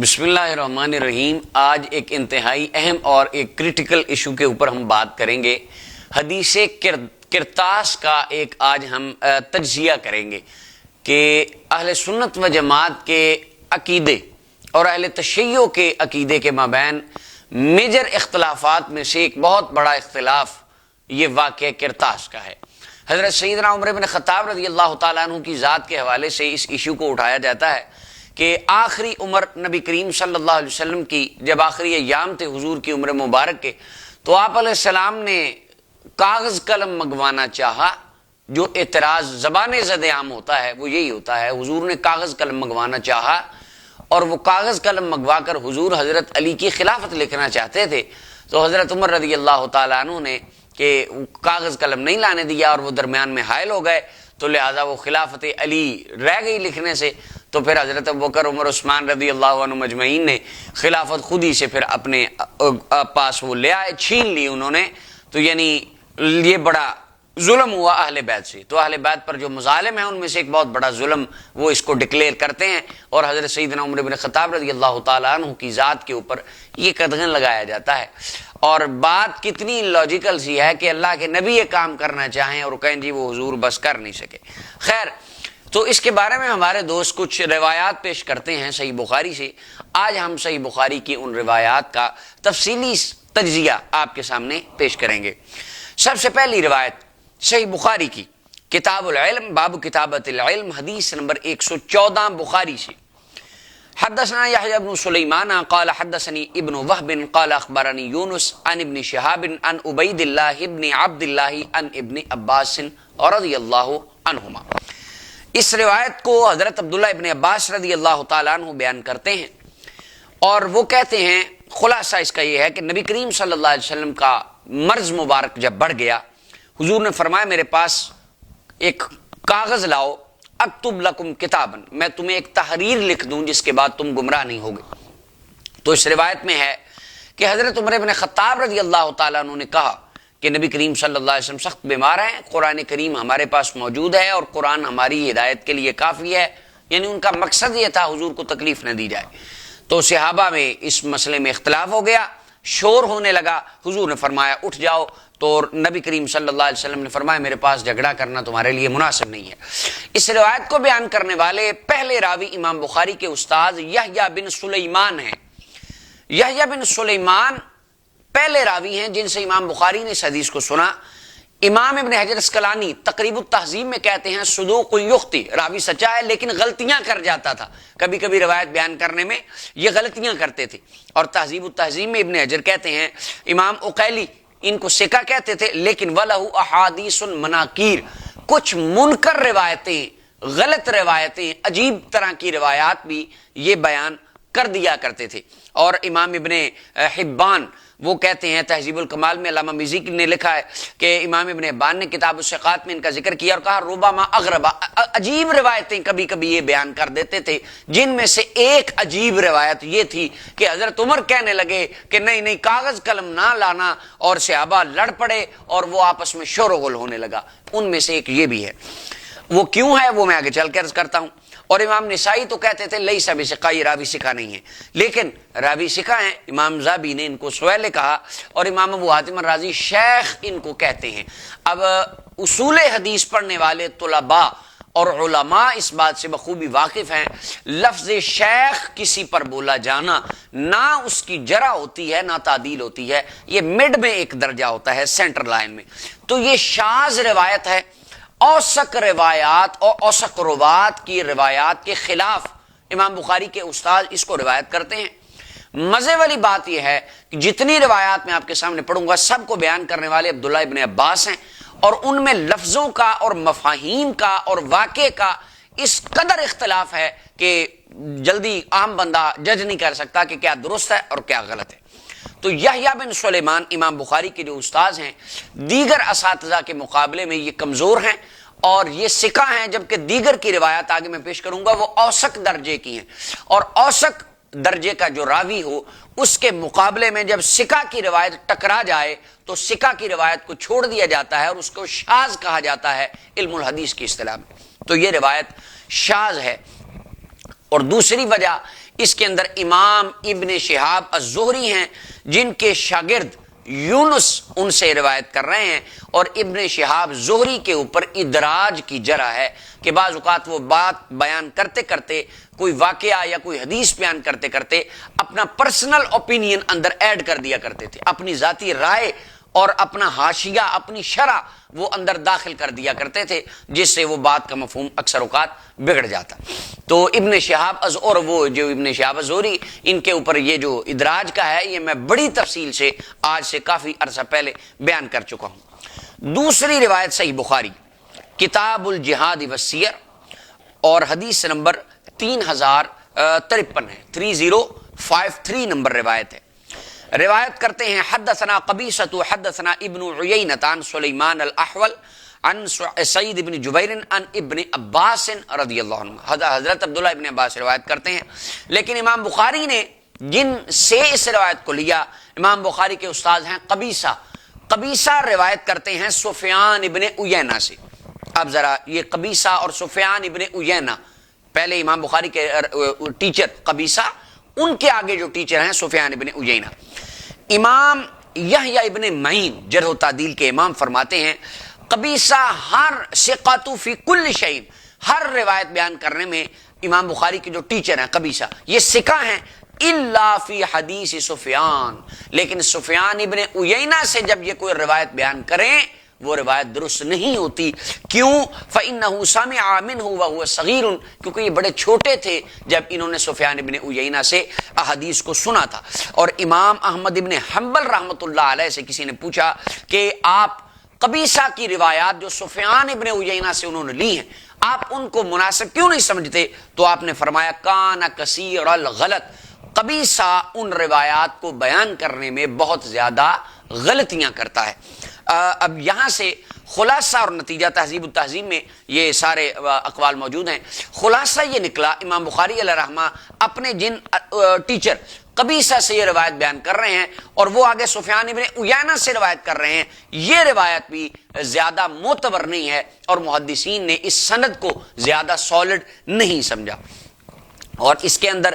بسم اللہ الرحمن الرحیم۔ آج ایک انتہائی اہم اور ایک کریٹیکل ایشو کے اوپر ہم بات کریں گے۔ حدیث کرتاس کا ایک آج ہم تجزیہ کریں گے کہ اہل سنت و جماعت کے عقیدے اور اہل تشیع کے عقیدے کے مابین میجر اختلافات میں سے ایک بہت بڑا اختلاف یہ واقعہ کرتاس کا ہے۔ حضرت سیدنا عمر بن خطاب رضی اللہ تعالیٰ عنہ کی ذات کے حوالے سے اس ایشو کو اٹھایا جاتا ہے کہ آخری عمر نبی کریم صلی اللہ علیہ وسلم کی جب آخری ایام تھے حضور کی عمر مبارک کے، تو آپ علیہ السلام نے کاغذ قلم منگوانا چاہا۔ جو اعتراض زبان زد عام ہوتا ہے وہ یہی ہوتا ہے، حضور نے کاغذ قلم منگوانا چاہا اور وہ کاغذ قلم منگوا کر حضور حضرت علی کی خلافت لکھنا چاہتے تھے، تو حضرت عمر رضی اللہ تعالیٰ عنہ نے کہ کاغذ قلم نہیں لانے دیا اور وہ درمیان میں حائل ہو گئے، تو لہذا وہ خلافت علی رہ گئی لکھنے سے۔ تو پھر حضرت ابوبکر عمر عثمان رضی اللہ عنہ مجمعین نے خلافت خود ہی سے پھر اپنے پاس وہ لے آئے، چھین لی انہوں نے۔ تو یعنی یہ بڑا ظلم ہوا اہل بیت سے۔ تو اہل بیت پر جو مظالم ہیں ان میں سے ایک بہت بڑا ظلم وہ اس کو ڈکلیئر کرتے ہیں، اور حضرت سیدنا عمر بن خطاب رضی اللہ تعالیٰ عنہ کی ذات کے اوپر یہ قدغن لگایا جاتا ہے۔ اور بات کتنی لاجیکل سی ہے کہ اللہ کے نبی یہ کام کرنا چاہیں اور کہیں جی وہ حضور بس کر نہیں سکے۔ خیر، تو اس کے بارے میں ہمارے دوست کچھ روایات پیش کرتے ہیں صحیح بخاری سے۔ آج ہم صحیح بخاری کی ان روایات کا تفصیلی تجزیہ آپ کے سامنے پیش کریں گے۔ سب سے پہلی روایت صحیح بخاری کی کتاب العلم باب کتابت العلم حدیث نمبر 114 بخاری سے۔ حدثنا یحیی بن سلیمان قال حدثنی ابن وہب قال اخبرنی یونس عن ابن شہاب عن عبید اللہ ابن عبد اللہ عن ابن عباس رضی اللہ عنہما۔ اس روایت کو حضرت عبداللہ ابن عباس رضی اللہ تعالیٰ عنہ بیان کرتے ہیں، اور وہ کہتے ہیں خلاصہ اس کا یہ ہے کہ نبی کریم صلی اللہ علیہ وسلم کا مرض مبارک جب بڑھ گیا، حضور نے فرمایا میرے پاس ایک کاغذ لاؤ، اکتب لکم کتابن، میں تمہیں ایک تحریر لکھ دوں جس کے بعد تم گمراہ نہیں ہوگے۔ تو اس روایت میں ہے کہ حضرت عمر بن خطاب رضی اللہ تعالیٰ عنہ نے کہا کہ نبی کریم صلی اللہ علیہ وسلم سخت بیمار ہیں، قرآن کریم ہمارے پاس موجود ہے اور قرآن ہماری ہدایت کے لیے کافی ہے، یعنی ان کا مقصد یہ تھا حضور کو تکلیف نہ دی جائے۔ تو صحابہ میں اس مسئلے میں اختلاف ہو گیا، شور ہونے لگا، حضور نے فرمایا اٹھ جاؤ، تو نبی کریم صلی اللہ علیہ وسلم نے فرمایا میرے پاس جھگڑا کرنا تمہارے لیے مناسب نہیں ہے۔ اس روایت کو بیان کرنے والے پہلے راوی امام بخاری کے استاد یحییٰ بن سلیمان ہیں۔ یحییٰ بن سلیمان پہلے راوی ہیں جن سے امام بخاری نے اس حدیث کو سنا۔ امام ابن حجر اسقلانی تقریب التہذیب میں کہتے ہیں صدوق یخطی، راوی سچا ہے لیکن غلطیاں کر جاتا تھا، کبھی کبھی روایت بیان کرنے میں یہ غلطیاں کرتے تھے۔ اور تہذیب التہذیب میں ابن حجر کہتے ہیں امام عقیلی ان کو ثقہ کہتے تھے، لیکن وَلَهُ أَحَادِيثٌ مَنَاكِيرٌ، کچھ منکر روایتیں، غلط روایتیں، عجیب طرح کی روایات بھی یہ بیان کر دیا کرتے تھے۔ اور امام ابن حبان وہ کہتے ہیں تہذیب الکمال میں علامہ مزی نے لکھا ہے کہ امام ابن حبان نے کتاب الثقات میں ان کا ذکر کیا اور کہا ربما اغربا، عجیب روایتیں کبھی کبھی یہ بیان کر دیتے تھے، جن میں سے ایک عجیب روایت یہ تھی کہ حضرت عمر کہنے لگے کہ نہیں نہیں کاغذ قلم نہ لانا، اور صحابہ لڑ پڑے اور وہ آپس میں شور و غل ہونے لگا۔ ان میں سے ایک یہ بھی ہے، وہ کیوں ہے وہ میں آگے چل کے عرض کرتا ہوں۔ اور امام نسائی تو کہتے تھے لیس بثقہ، یہ راوی ثقہ نہیں ہے، لیکن راوی ثقہ ہیں۔ امام زابی نے ان کو سویل کہا، اور امام ابو حاتم الرازی شیخ ان کو کہتے ہیں۔ اب اصول حدیث پڑھنے والے طلباء اور علماء اس بات سے بخوبی واقف ہیں، لفظ شیخ کسی پر بولا جانا نہ اس کی جرح ہوتی ہے نہ تعدیل ہوتی ہے، یہ مڈ میں ایک درجہ ہوتا ہے، سینٹر لائن میں۔ تو یہ شاذ روایت ہے، اوثق روایات اور اوثق روات کی روایات کے خلاف امام بخاری کے استاد اس کو روایت کرتے ہیں۔ مزے والی بات یہ ہے کہ جتنی روایات میں آپ کے سامنے پڑھوں گا سب کو بیان کرنے والے عبداللہ ابن عباس ہیں، اور ان میں لفظوں کا اور مفاہیم کا اور واقعے کا اس قدر اختلاف ہے کہ جلدی عام بندہ جج نہیں کر سکتا کہ کیا درست ہے اور کیا غلط ہے۔ تو یحییٰ بن سلیمان امام بخاری کے جو استاذ ہیں دیگر اساتذہ کے مقابلے میں یہ کمزور ہیں اور یہ ثقہ ہیں، جبکہ دیگر کی روایات آگے میں پیش کروں گا وہ اوثق درجے کی ہیں، اور اوثق درجے کا جو راوی ہو اس کے مقابلے میں جب ثقہ کی روایت ٹکرا جائے تو ثقہ کی روایت کو چھوڑ دیا جاتا ہے اور اس کو شاذ کہا جاتا ہے علم الحدیث کی اصطلاح میں۔ تو یہ روایت شاذ ہے۔ اور دوسری وجہ اس کے اندر امام ابن شہاب الزہری ہیں جن کے شاگرد یونس ان سے روایت کر رہے ہیں، اور ابن شہاب زہری کے اوپر ادراج کی جرح ہے کہ بعض اوقات وہ بات بیان کرتے کرتے، کوئی واقعہ یا کوئی حدیث بیان کرتے کرتے اپنا پرسنل اوپینین اندر ایڈ کر دیا کرتے تھے، اپنی ذاتی رائے اور اپنا حاشیہ، اپنی شرح وہ اندر داخل کر دیا کرتے تھے، جس سے وہ بات کا مفہوم اکثر اوقات بگڑ جاتا۔ تو ابن شہاب اور وہ جو ابن شہاب الزہری، ان کے اوپر یہ جو ادراج کا ہے، یہ میں بڑی تفصیل سے آج سے کافی عرصہ پہلے بیان کر چکا ہوں۔ دوسری روایت صحیح بخاری کتاب الجہاد والسیر اور حدیث نمبر 3053 ہے، 3053 نمبر روایت ہے۔ روایت کرتے ہیں حدثنا قبیصۃ حدثنا ابن عیینہ عن سلیمان الاحول عن سعید بن جبیر عن ابن عباس رضی اللہ عنہ۔ حضرت عبداللہ ابن عباس روایت کرتے ہیں، لیکن امام بخاری نے جن سے اس روایت کو لیا، امام بخاری کے استاد ہیں قبیصہ۔ قبیصہ روایت کرتے ہیں سفیان ابن عیینہ سے۔ اب ذرا یہ قبیصہ اور سفیان ابن عیینہ، پہلے امام بخاری کے ٹیچر قبیصہ، ان کے آگے جو ٹیچر ہیں سفیان ابن عیینہ۔ امام یحییٰ ابن معین جرح و تعدیل کے امام فرماتے ہیں قبیصہ ہر ثقۃ فی کل شیء، ہر روایت بیان کرنے میں امام بخاری کے جو ٹیچر ہیں قبیصہ یہ ثقہ ہیں، الا فی حدیث سفیان، لیکن سفیان ابن عیینہ سے جب یہ کوئی روایت بیان کریں وہ روایت درست نہیں ہوتی۔ کیوں؟ فإنہ سمع منہ وہو صغیر، کیونکہ یہ بڑے چھوٹے تھے جب انہوں نے سفیان ابن عیینہ سے احادیث کو سنا تھا۔ اور امام احمد ابن حنبل رحمۃ اللہ علیہ سے کسی نے پوچھا کہ آپ قبیصہ کی روایات جو سفیان ابن عیینہ سے انہوں نے لی ہیں، آپ ان کو مناسب کیوں نہیں سمجھتے؟ تو آپ نے فرمایا کان کثیر الغلط، قبیصہ ان روایات کو بیان کرنے میں بہت زیادہ غلطیاں کرتا ہے۔ اب یہاں سے خلاصہ اور نتیجہ تہذیب التہذیب میں یہ سارے اقوال موجود ہیں۔ خلاصہ یہ نکلا امام بخاری علیہ رحمہ اپنے جن ٹیچر قبیصہ سے یہ روایت بیان کر رہے ہیں اور وہ آگے سفیان ابن عیینہ سے روایت کر رہے ہیں، یہ روایت بھی زیادہ معتبر نہیں ہے اور محدثین نے اس سند کو زیادہ سالڈ نہیں سمجھا۔ اور اس کے اندر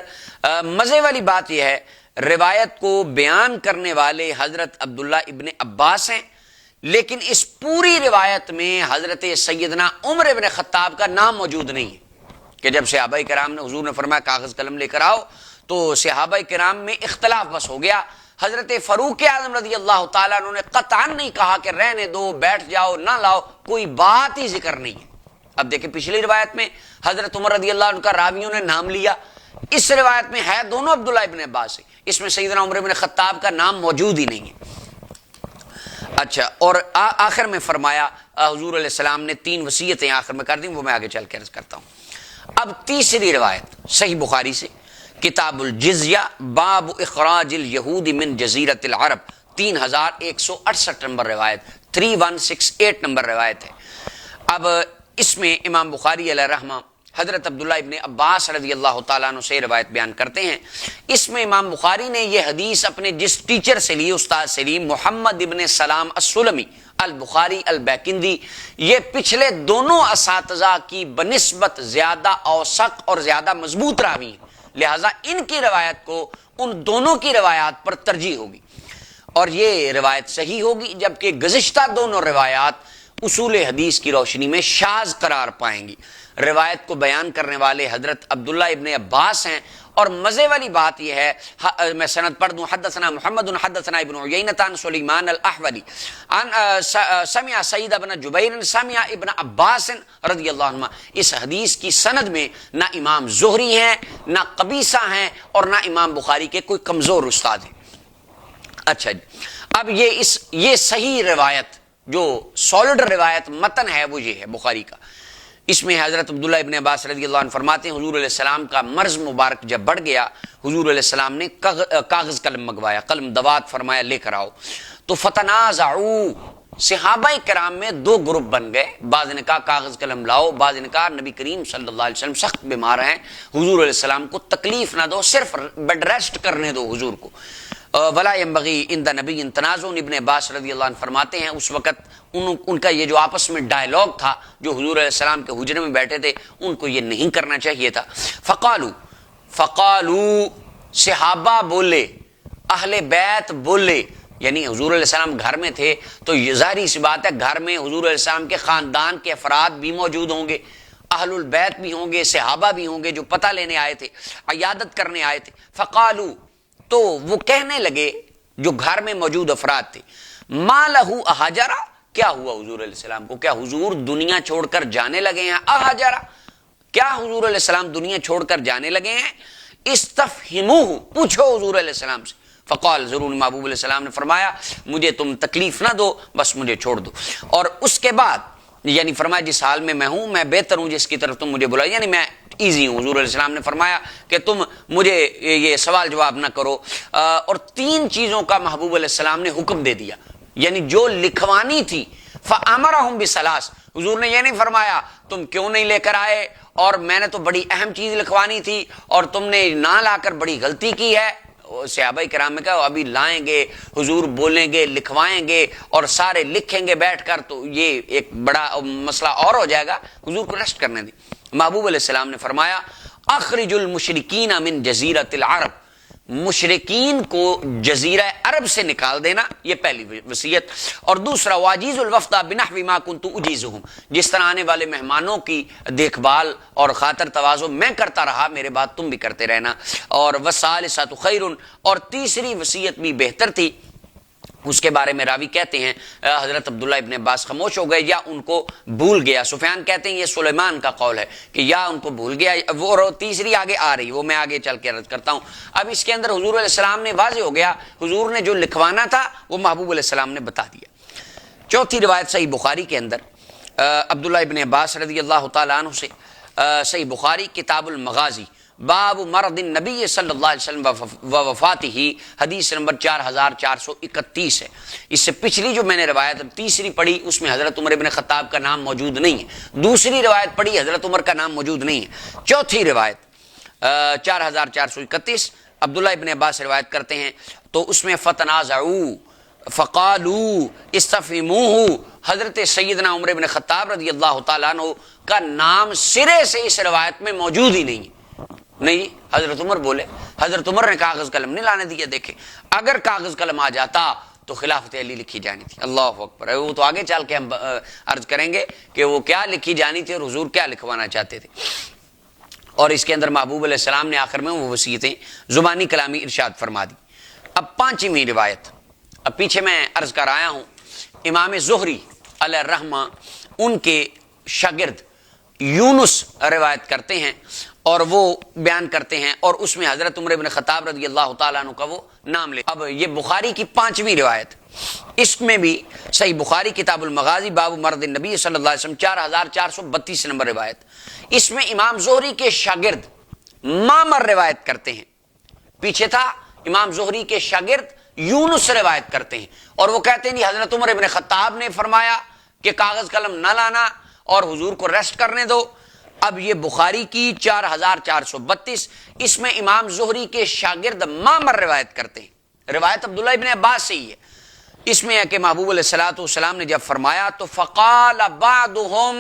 مزے والی بات یہ ہے، روایت کو بیان کرنے والے حضرت عبداللہ ابن عباس ہیں، لیکن اس پوری روایت میں حضرت سیدنا عمر ابن خطاب کا نام موجود نہیں ہے کہ جب صحابہ کرام نے، حضور نے فرمایا کاغذ قلم لے کر آؤ، تو صحابہ کرام میں اختلاف بس ہو گیا۔ حضرت فاروق اعظم رضی اللہ تعالیٰ عنہ نے قطعاً نہیں کہا کہ رہنے دو، بیٹھ جاؤ، نہ لاؤ، کوئی بات ہی ذکر نہیں ہے۔ اب دیکھیں پچھلی روایت میں حضرت عمر رضی اللہ عنہ کا راویوں نے نام لیا، اس روایت میں ہے دونوں عبداللہ ابن عباس سے، اس میں سیدنا عمر ابن خطاب کا نام موجود ہی نہیں ہے۔ اچھا، اور آخر میں فرمایا حضور علیہ السلام نے 3 وصیتیں آخر میں کر دیں، وہ میں آگے چل کے عرض کرتا ہوں۔ اب تیسری روایت صحیح بخاری سے کتاب الجزیہ باب اخراج الیہود من جزیرۃ العرب، 3168 نمبر روایت، 3168 نمبر روایت ہے۔ اب اس میں امام بخاری علیہ رحمہ حضرت عبداللہ ابن عباس رضی اللہ تعالیٰ عنہ سے روایت بیان کرتے ہیں۔ اس میں امام بخاری نے یہ حدیث اپنے جس ٹیچر سے لی، استاد سے لی، محمد ابن سلام السلمی البخاری البیکندی، یہ پچھلے دونوں اساتذہ کی بنسبت زیادہ اوثق اور زیادہ مضبوط راوی ہیں، لہٰذا ان کی روایت کو ان دونوں کی روایات پر ترجیح ہوگی اور یہ روایت صحیح ہوگی، جبکہ گزشتہ دونوں روایات اصول حدیث کی روشنی میں شاذ قرار پائیں گی۔ روایت کو بیان کرنے والے حضرت عبداللہ ابن عباس ہیں، اور مزے والی بات یہ ہے، میں سند پڑھ دوں، حدثنا محمد حدثنا ابن عیینہ عن سلیمان الاحولی عن سمع سعید بن جبیر سمع ابن عباس رضی اللہ عنہ۔ اس حدیث کی سند میں نہ امام زہری ہیں، نہ قبیصہ ہیں، اور نہ امام بخاری کے کوئی کمزور استاد ہیں۔ اچھا جی، اب یہ صحیح روایت جو سالڈ روایت متن ہے وہ یہ ہے بخاری کا۔ اس میں حضرت عبداللہ ابن عباس رضی اللہ عنہ فرماتے ہیں حضور علیہ السلام کا مرض مبارک جب بڑھ گیا، حضور علیہ السلام نے کاغذ قلم منگوایا، قلم دوات فرمایا لے کر آؤ، تو فتنازعوا، صحابہ کرام میں 2 گروپ بن گئے، بعض نے کہا کاغذ قلم لاؤ، بعض نے کہا نبی کریم صلی اللہ علیہ وسلم سخت بیمار ہیں، حضور علیہ السلام کو تکلیف نہ دو، صرف بیڈ ریسٹ کرنے دو حضور کو، ولا ينبغي عند نبی تنازع۔ ابن عباس رضی اللہ عنہ فرماتے ہیں اس وقت ان کا یہ جو آپس میں ڈائلاگ تھا، جو حضور علیہ السلام کے حجرے میں بیٹھے تھے، ان کو یہ نہیں کرنا چاہیے تھا۔ فقالوا، فقالو صحابہ بولے، اہل بیت بولے، یعنی حضور علیہ السلام گھر میں تھے تو یہ ظاہری سی بات ہے گھر میں حضور علیہ السلام کے خاندان کے افراد بھی موجود ہوں گے، اہل البیت بھی ہوں گے، صحابہ بھی ہوں گے جو پتہ لینے آئے تھے، عیادت کرنے آئے تھے۔ فقالو تو وہ کہنے لگے جو گھر میں موجود افراد تھے، ما لہو اہاجرا، کیا ہوا حضور علیہ السلام کو؟ کیا حضور دنیا چھوڑ کر جانے لگے ہیں؟ اہاجرا، کیا حضور علیہ السلام دنیا چھوڑ کر جانے لگے ہیں؟ استفہموہ، پوچھو حضور علیہ السلام سے۔ فقال، ضرور محبوب علیہ السلام نے فرمایا مجھے تم تکلیف نہ دو، بس مجھے چھوڑ دو۔ اور اس کے بعد یعنی فرمایا جس حال میں میں ہوں میں بہتر ہوں جس کی طرف تم مجھے بلاؤ، یعنی میں ایزی ہوں۔ حضور علیہ السلام نے فرمایا کہ تم مجھے یہ سوال جواب نہ کرو، اور 3 چیزوں کا محبوب علیہ السلام نے حکم دے دیا، یعنی جو لکھوانی تھی۔ فَأَمَرَهُمْ بِثَلَاث، حضور نے یہ نہیں فرمایا تم کیوں نہیں لے کر آئے اور میں نے تو بڑی اہم چیز لکھوانی تھی اور تم نے نہ لا کر بڑی غلطی کی ہے۔ صحابہ کرام نے کہا ابھی لائیں گے، حضور بولیں گے، لکھوائیں گے اور سارے لکھیں گے بیٹھ کر تو یہ ایک بڑا مسئلہ اور ہو جائے گا، حضور کو ریسٹ کرنے دی۔ محبوب علیہ السلام نے فرمایا اخرج المشرکین من جزیرۃ العرب، مشرکین کو جزیرہ عرب سے نکال دینا، یہ پہلی وصیت۔ اور دوسرا واجیز الوفد بنحو ما كنت اجیزهم، جس طرح آنے والے مہمانوں کی دیکھ بھال اور خاطر تواضع میں کرتا رہا میرے بعد تم بھی کرتے رہنا۔ اور والثالثۃ خیر، اور تیسری وصیت بھی بہتر تھی۔ اس کے بارے میں راوی کہتے ہیں حضرت عبداللہ ابن عباس خاموش ہو گئے یا ان کو بھول گیا، سفیان کہتے ہیں یہ سلیمان کا قول ہے کہ یا ان کو بھول گیا، وہ تیسری آگے آ رہی، وہ میں آگے چل کے عرض کرتا ہوں۔ اب اس کے اندر حضور علیہ السلام نے واضح ہو گیا، حضور نے جو لکھوانا تھا وہ محبوب علیہ السلام نے بتا دیا۔ چوتھی روایت صحیح بخاری کے اندر عبداللہ ابن عباس رضی اللہ تعالیٰ عنہ سے، صحیح بخاری کتاب المغازی باب مرض النبی صلی اللہ علیہ وسلم و وفاتہ، حدیث نمبر 4431 ہے۔ اس سے پچھلی جو میں نے روایت تیسری پڑھی اس میں حضرت عمر ابن خطاب کا نام موجود نہیں ہے، دوسری روایت پڑھی حضرت عمر کا نام موجود نہیں ہے۔ چوتھی روایت 4431 عبداللہ ابن عباس روایت کرتے ہیں تو اس میں فتنازعوا فقالوا استفهموه، حضرت سیدنا عمر ابن خطاب رضی اللہ تعالیٰ عنہ کا نام سرے سے اس روایت میں موجود ہی نہیں ہے۔ نہیں، حضرت عمر بولے، حضرت عمر نے کاغذ قلم نہیں لانے دیا۔ دیکھیں اگر کاغذ قلم آ جاتا تو خلافت علی لکھی جانی تھی۔ اللہ اکبر، وہ تو آگے چل کے ہم عرض کریں گے کہ وہ کیا لکھی جانی تھی اور حضور کیا لکھوانا چاہتے تھے۔ اور اس کے اندر محبوب علیہ السلام نے آخر میں وہ وصیتیں زبانی کلامی ارشاد فرما دی۔ اب 5ویں روایت، اب پیچھے میں عرض کر آیا ہوں، امام زہری علیہ الرحمہ ان کے شاگرد یونس روایت کرتے ہیں اور وہ بیان کرتے ہیں اور اس میں حضرت عمر بن خطاب رضی اللہ تعالیٰ عنہ کا وہ نام لے۔ اب یہ بخاری کی 5ویں روایت، اس میں بھی صحیح بخاری کتاب المغازی باب مرض النبی صلی اللہ علیہ وسلم 4432 نمبر روایت، اس میں امام زہری کے شاگرد معمر روایت کرتے ہیں۔ پیچھے تھا امام زہری کے شاگرد یونس روایت کرتے ہیں اور وہ کہتے ہیں حضرت عمر بن خطاب نے فرمایا کہ کاغذ قلم نہ لانا اور حضور کو ریسٹ کرنے دو۔ اب یہ بخاری کی 4432، اس میں امام زہری کے شاگرد معمر روایت کرتے ہیں، روایت عبداللہ ابن عباس سے ہی ہے۔ اس میں ہے کہ محبوب علیہ الصلوۃ والسلام نے جب فرمایا تو فقال بعضهم،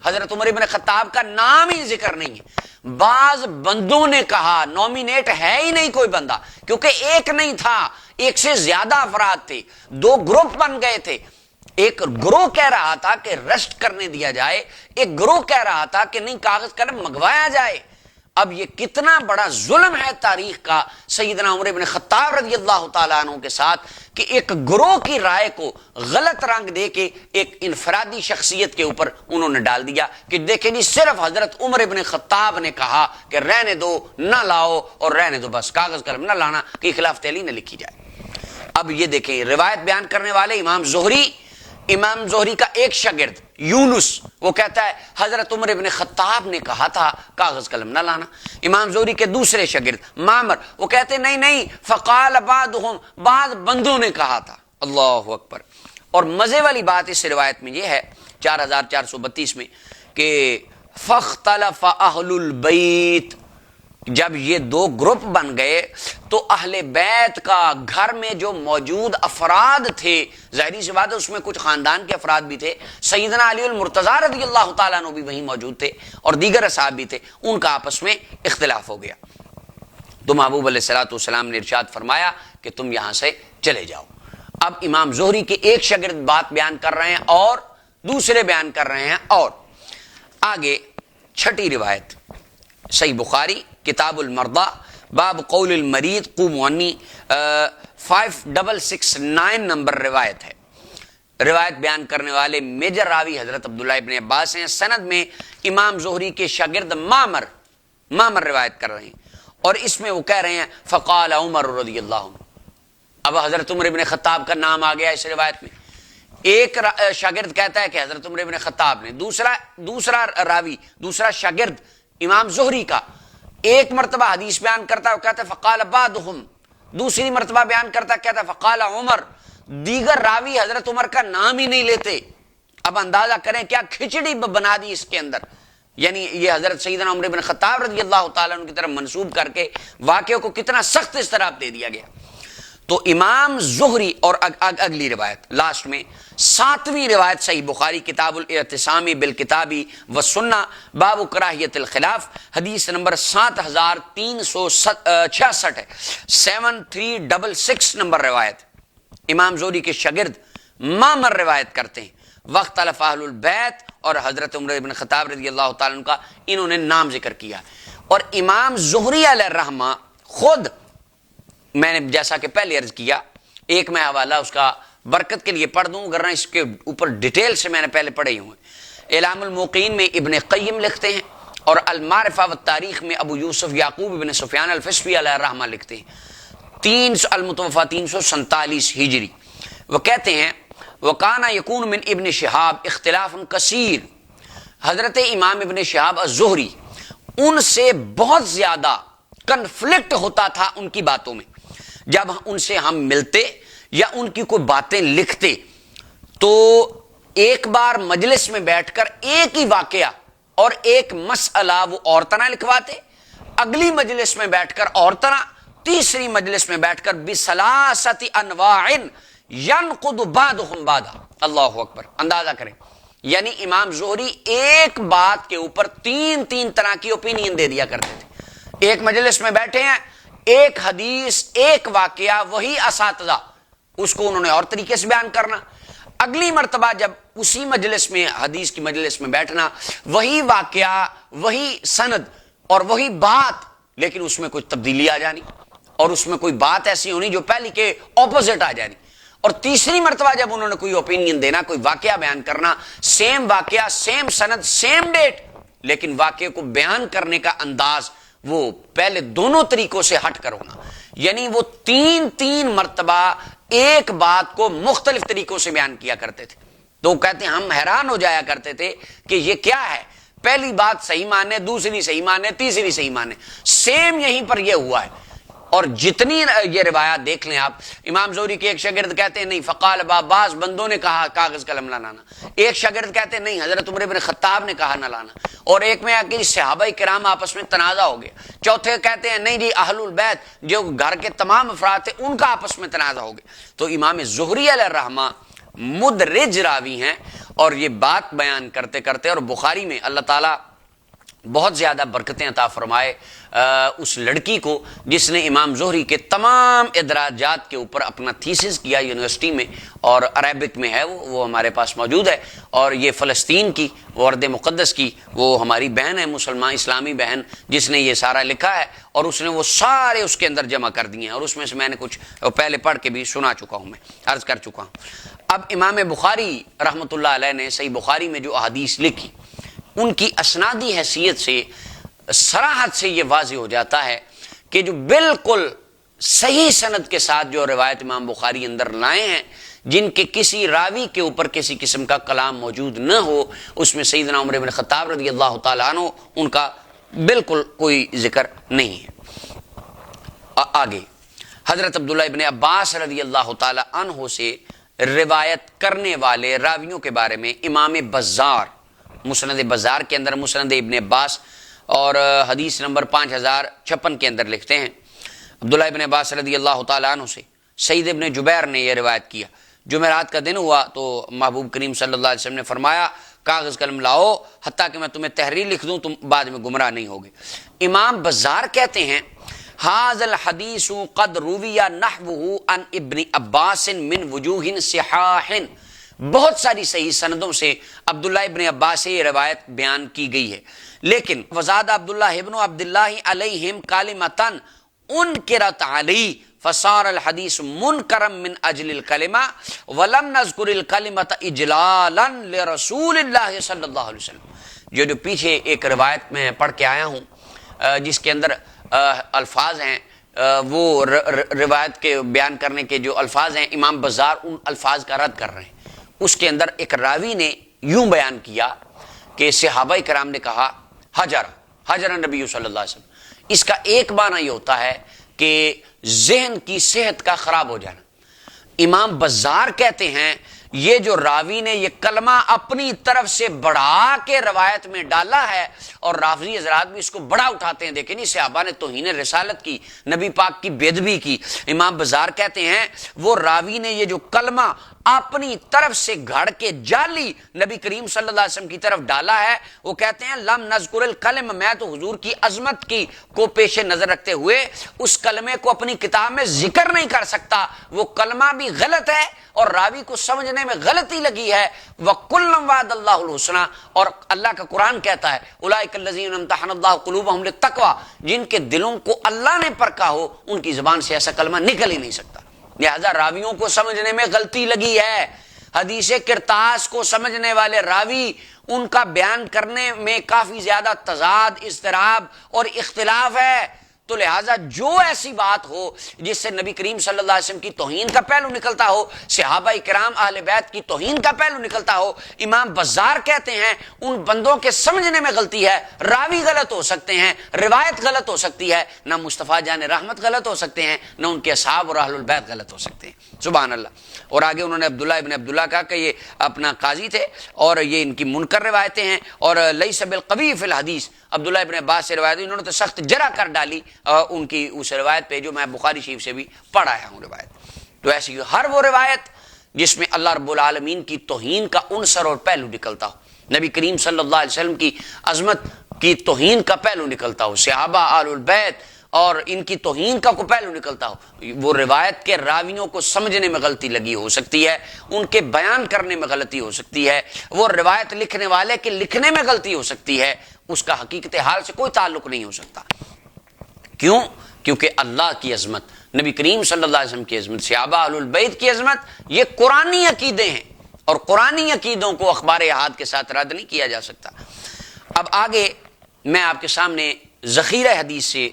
حضرت عمر ابن خطاب کا نام ہی ذکر نہیں ہے، بعض بندوں نے کہا، نومینیٹ ہے ہی نہیں کوئی بندہ، کیونکہ ایک نہیں تھا، ایک سے زیادہ افراد تھے، 2 گروپ بن گئے تھے۔ ایک گروہ کہہ رہا تھا کہ ریسٹ کرنے دیا جائے، ایک گروہ کہہ رہا تھا کہ نہیں کاغذ قلم منگوایا جائے۔ اب یہ کتنا بڑا ظلم ہے تاریخ کا سیدنا عمر بن خطاب رضی اللہ تعالیٰ عنہ کے ساتھ کہ ایک گروہ کی رائے کو غلط رنگ دے کے ایک انفرادی شخصیت کے اوپر انہوں نے ڈال دیا کہ دیکھیں جی صرف حضرت عمر بن خطاب نے کہا کہ رہنے دو، نہ لاؤ اور رہنے دو، بس کاغذ قلم نہ لانا کہ خلافت علی نہ لکھی جائے۔ اب یہ دیکھیں روایت بیان کرنے والے امام زہری کا ایک شاگرد یونس وہ کہتا ہے حضرت عمر ابن خطاب نے کہا تھا کاغذ قلم نہ لانا۔ امام زہری کے دوسرے شاگرد معمر وہ کہتے نہیں فقال بعضهم، بعض بندوں نے کہا تھا۔ اللہ اکبر۔ اور مزے والی بات اس روایت میں یہ ہے 4432 میں کہ فاختلف اہل البیت، جب یہ دو گروپ بن گئے تو اہل بیت کا گھر میں جو موجود افراد تھے، ظاہری سی بات ہے اس میں کچھ خاندان کے افراد بھی تھے، سیدنا علی المرتضیٰ رضی اللہ تعالیٰ عنہ بھی وہیں موجود تھے اور دیگر اصحاب بھی تھے، ان کا آپس میں اختلاف ہو گیا۔ تو محبوب علیہ الصلوۃ والسلام نے ارشاد فرمایا کہ تم یہاں سے چلے جاؤ۔ اب امام زہری کے ایک شاگرد بات بیان کر رہے ہیں اور دوسرے بیان کر رہے ہیں، اور آگے چھٹی روایت صحیح بخاری کتاب المرضى باب قول المریض قوموا عنی 5669 نمبر روایت ہے۔ روایت بیان کرنے والے میجر راوی حضرت عبداللہ ابن عباس ہیں، سند میں امام زہری کے شاگرد معمر روایت کر رہے ہیں، اور اس میں وہ کہہ رہے ہیں فقال عمر رضی اللہ عنہ۔ اب حضرت عمر ابن خطاب کا نام آ گیا اس روایت میں۔ ایک شاگرد کہتا ہے کہ حضرت عمر ابن خطاب نے، دوسرا شاگرد امام زہری کا ایک مرتبہ حدیث بیان کرتا ہے، وہ کہتا ہے فقال بعضهم، دوسری مرتبہ بیان کرتا ہے کہتا ہے فقال عمر، دیگر راوی حضرت عمر کا نام ہی نہیں لیتے۔ اب اندازہ کریں کیا کھچڑی بنا دی اس کے اندر، یعنی یہ حضرت سیدنا عمر بن خطاب رضی اللہ تعالیٰ عنہ کی طرف منسوب کر کے واقعے کو کتنا سخت اضطراب دے دیا گیا۔ تو امام زہری، اور اگلی روایت لاسٹ میں 7ویں روایت صحیح بخاری کتاب الاعتصام بالکتاب والسنہ باب کراہیت الخلاف، حدیث نمبر 7366 ہے، 7366 نمبر روایت۔ امام زہری کے شاگرد معمر روایت کرتے ہیں وقت الف اہل البیت اور حضرت عمر بن خطاب رضی اللہ تعالیٰ عنہ کا انہوں نے نام ذکر کیا، اور امام زہری علیہ الرحمہ خود، میں نے جیسا کہ پہلے عرض کیا، ایک میں حوالہ اس کا برکت کے لیے پڑھ دوں، ورنہ اس کے اوپر ڈیٹیل سے میں نے پہلے پڑھے ہوئے۔ اعلام الموقعین میں ابن قیم لکھتے ہیں، اور المعرفہ والتاریخ میں ابو یوسف یعقوب ابن سفیان الفسوی علیہ الرحمہ لکھتے ہیں، المتوفى 347 ہجری۔ وہ کہتے ہیں وَكَانَ يَكُونُ مِنْ ابن شہاب اختلاف کثیر، حضرت امام ابن شہاب الزہری ان سے بہت زیادہ کنفلکٹ ہوتا تھا ان کی باتوں میں۔ جب ان سے ہم ملتے یا ان کی کوئی باتیں لکھتے تو ایک بار مجلس میں بیٹھ کر ایک ہی واقعہ اور ایک مسئلہ وہ اور طرح لکھواتے، اگلی مجلس میں بیٹھ کر اور طرح، تیسری مجلس میں بیٹھ کر بثلاثۃ انواع ینقض بعضهم بعضا۔ اللہ اکبر، اندازہ کریں، یعنی امام زہری ایک بات کے اوپر تین طرح کی اوپینین دے دیا کرتے تھے۔ ایک مجلس میں بیٹھے ہیں، ایک حدیث ایک واقعہ، وہی اساتذہ اس کو انہوں نے اور طریقے سے بیان کرنا، اگلی مرتبہ جب اسی مجلس میں حدیث کی مجلس میں بیٹھنا، وہی واقعہ وہی سند اور وہی بات، لیکن اس میں کچھ تبدیلی آ جانی اور اس میں کوئی بات ایسی ہونی جو پہلی کے اپوزٹ آ جانی، اور تیسری مرتبہ جب انہوں نے کوئی اوپینین دینا، کوئی واقعہ بیان کرنا، سیم واقعہ سیم سند سیم ڈیٹ، لیکن واقعے کو بیان کرنے کا انداز وہ پہلے دونوں طریقوں سے ہٹ کر ہونا، یعنی وہ تین مرتبہ ایک بات کو مختلف طریقوں سے بیان کیا کرتے تھے۔ تو وہ کہتے ہیں ہم حیران ہو جایا کرتے تھے کہ یہ کیا ہے، پہلی بات صحیح مانے، دوسری صحیح مانے، تیسری صحیح مانے، سیم یہیں پر یہ ہوا ہے۔ اور جتنی یہ روایات دیکھ لیں آپ، امام زہری کے ایک شاگرد کہتے ہیں نہیں فقال بعض بندوں نے کہا کاغذ قلم نہ لانا، ایک شاگرد کہتے ہیں نہیں حضرت عمر بن خطاب نے کہا نہ لانا، اور ایک میں کہ صحابہ کرام آپس میں تنازع ہو گیا، چوتھے کہتے ہیں نہیں جی اہل البیت جو گھر کے تمام افراد تھے ان کا آپس میں تنازع ہو گیا۔ تو امام زہری علیہ الرحمہ مدرج راوی ہیں، اور یہ بات بیان کرتے کرتے، اور بخاری میں اللہ تعالیٰ بہت زیادہ برکتیں عطا فرمائے اس لڑکی کو جس نے امام زہری کے تمام ادراجات کے اوپر اپنا تھیسس کیا یونیورسٹی میں، اور عربک میں ہے وہ ہمارے پاس موجود ہے، اور یہ فلسطین کی ارض مقدس کی وہ ہماری بہن ہے، مسلمان اسلامی بہن، جس نے یہ سارا لکھا ہے، اور اس نے وہ سارے اس کے اندر جمع کر دیے ہیں، اور اس میں سے میں نے کچھ پہلے پڑھ کے بھی سنا چکا ہوں، میں عرض کر چکا ہوں۔ اب امام بخاری رحمۃ اللہ علیہ نے صحیح بخاری میں جو احادیث لکھی، ان کی اسنادی حیثیت سے صراحت سے یہ واضح ہو جاتا ہے کہ جو بالکل صحیح سند کے ساتھ جو روایت امام بخاری اندر لائے ہیں، جن کے کسی راوی کے اوپر کسی قسم کا کلام موجود نہ ہو، اس میں سیدنا عمر بن خطاب رضی اللہ تعالیٰ عنہ ان کا بالکل کوئی ذکر نہیں ہے۔ آگے حضرت عبداللہ ابن عباس رضی اللہ تعالیٰ عنہ سے روایت کرنے والے راویوں کے بارے میں امام بزار، مسند بزار کے اندر مسند ابن عباس اور حدیث نمبر 5056 کے اندر لکھتے ہیں عبداللہ ابن عباس رضی اللہ تعالیٰ عنہ سے سعید ابن جبیر نے یہ روایت کیا، جمعرات کا دن ہوا تو محبوب کریم صلی اللہ علیہ وسلم نے فرمایا کاغذ قلم لاؤ حتیٰ کہ میں تمہیں تحریر لکھ دوں، تم بعد میں گمراہ نہیں ہوگے۔ امام بزار کہتے ہیں ھذا الحدیث قد روی نحوہ عن ابن عباس من وجوہ صحاح، بہت ساری صحیح سندوں سے عبداللہ ابن عباس سے یہ روایت بیان کی گئی ہے، لیکن وزاد عبداللہ ابن عبداللہ علیہم کلمۃً انکرت علی فصار الحدیث منکرا من اجل الکلمہ ولم نذکر الکلمۃ اجلالا لرسول اللہ صلی اللہ علیہ وسلم۔ جو پیچھے ایک روایت میں پڑھ کے آیا ہوں جس کے اندر الفاظ ہیں، وہ روایت کے بیان کرنے کے جو الفاظ ہیں امام بزار ان الفاظ کا رد کر رہے ہیں۔ اس کے اندر ایک راوی نے یوں بیان کیا کہ صحابہ کرام نے کہا حجر نبی صلی اللہ علیہ وسلم، اس کا ایک معنی یہ ہوتا ہے کہ ذہن کی صحت کا خراب ہو جانا۔ امام بزار کہتے ہیں یہ جو راوی نے یہ کلمہ اپنی طرف سے بڑھا کے روایت میں ڈالا ہے، اور راوی حضرات بھی اس کو بڑا اٹھاتے ہیں، دیکھیں نہیں صحابہ نے توہین رسالت کی، نبی پاک کی بے ادبی کی۔ امام بزار کہتے ہیں وہ راوی نے یہ جو کلمہ اپنی طرف سے گھڑ کے جعلی نبی کریم صلی اللہ علیہ وسلم کی طرف ڈالا ہے، وہ کہتے ہیں لم نذکر الکلم، میں تو حضور کی عظمت کی کو پیش نظر رکھتے ہوئے اس کلمے کو اپنی کتاب میں ذکر نہیں کر سکتا، وہ کلمہ بھی غلط ہے اور راوی کو سمجھنے میں غلطی لگی ہے۔ وَكُلًّا وَعَدَ اللَّهُ الْحُسْنَىٰ، اور اللہ کا قرآن کہتا ہے اولئک الذین امتحن اللہ قلوبہم للتقویٰ، جن کے دلوں کو اللہ نے پرکھا ہو ان کی زبان سے ایسا کلمہ نکل ہی نہیں سکتا۔ لہذا راویوں کو سمجھنے میں غلطی لگی ہے، حدیث کرتاس کو سمجھنے والے راوی ان کا بیان کرنے میں کافی زیادہ تضاد، اضطراب اور اختلاف ہے، تو لہٰذا جو ایسی بات ہو جس سے نبی کریم صلی اللہ علیہ وسلم کی توہین کا پہلو نکلتا ہو، صحابہ کرام اہل بیت کی توہین کا پہلو نکلتا ہو، امام بزار کہتے ہیں ان بندوں کے سمجھنے میں غلطی ہے، راوی غلط ہو سکتے ہیں، روایت غلط ہو سکتی ہے، نہ مصطفیٰ جان رحمت غلط ہو سکتے ہیں، نہ ان کے اصحاب اور اہل البیت غلط ہو سکتے ہیں۔ سبحان اللہ۔ اور آگے انہوں نے عبداللہ ابن عبداللہ کہا کہ یہ اپنا قاضی تھے اور یہ ان کی منکر روایتیں ہیں، اور لیس بالقوی فی الحدیث، عبداللہ ابن عباس سے روایت انہوں نے تو سخت جرح کر ڈالی ان کی اس روایت پہ جو میں بخاری شریف سے بھی پڑھ آیا ہوں روایت۔ تو ایسی ہر وہ روایت جس میں اللہ رب العالمین کی توہین کا عنصر اور پہلو نکلتا ہو، نبی کریم صلی اللہ علیہ وسلم کی عظمت کی توہین کا پہلو نکلتا ہو، صحابہ آل البیت اور ان کی توہین کا کو پہلو نکلتا ہو، وہ روایت کے راویوں کو سمجھنے میں غلطی لگی ہو سکتی ہے، ان کے بیان کرنے میں غلطی ہو سکتی ہے، وہ روایت لکھنے والے کے لکھنے میں غلطی ہو سکتی ہے، اس کا حقیقت حال سے کوئی تعلق نہیں ہو سکتا۔ کیوں؟ کیونکہ اللہ کی عظمت، نبی کریم صلی اللہ علیہ وسلم کی عظمت، صحابہ اہل البیت کی عظمت، یہ قرآنی عقیدے ہیں، اور قرآنی عقیدوں کو اخبار احاد کے ساتھ رد نہیں کیا جا سکتا۔ اب آگے میں آپ کے سامنے ذخیرہ حدیث سے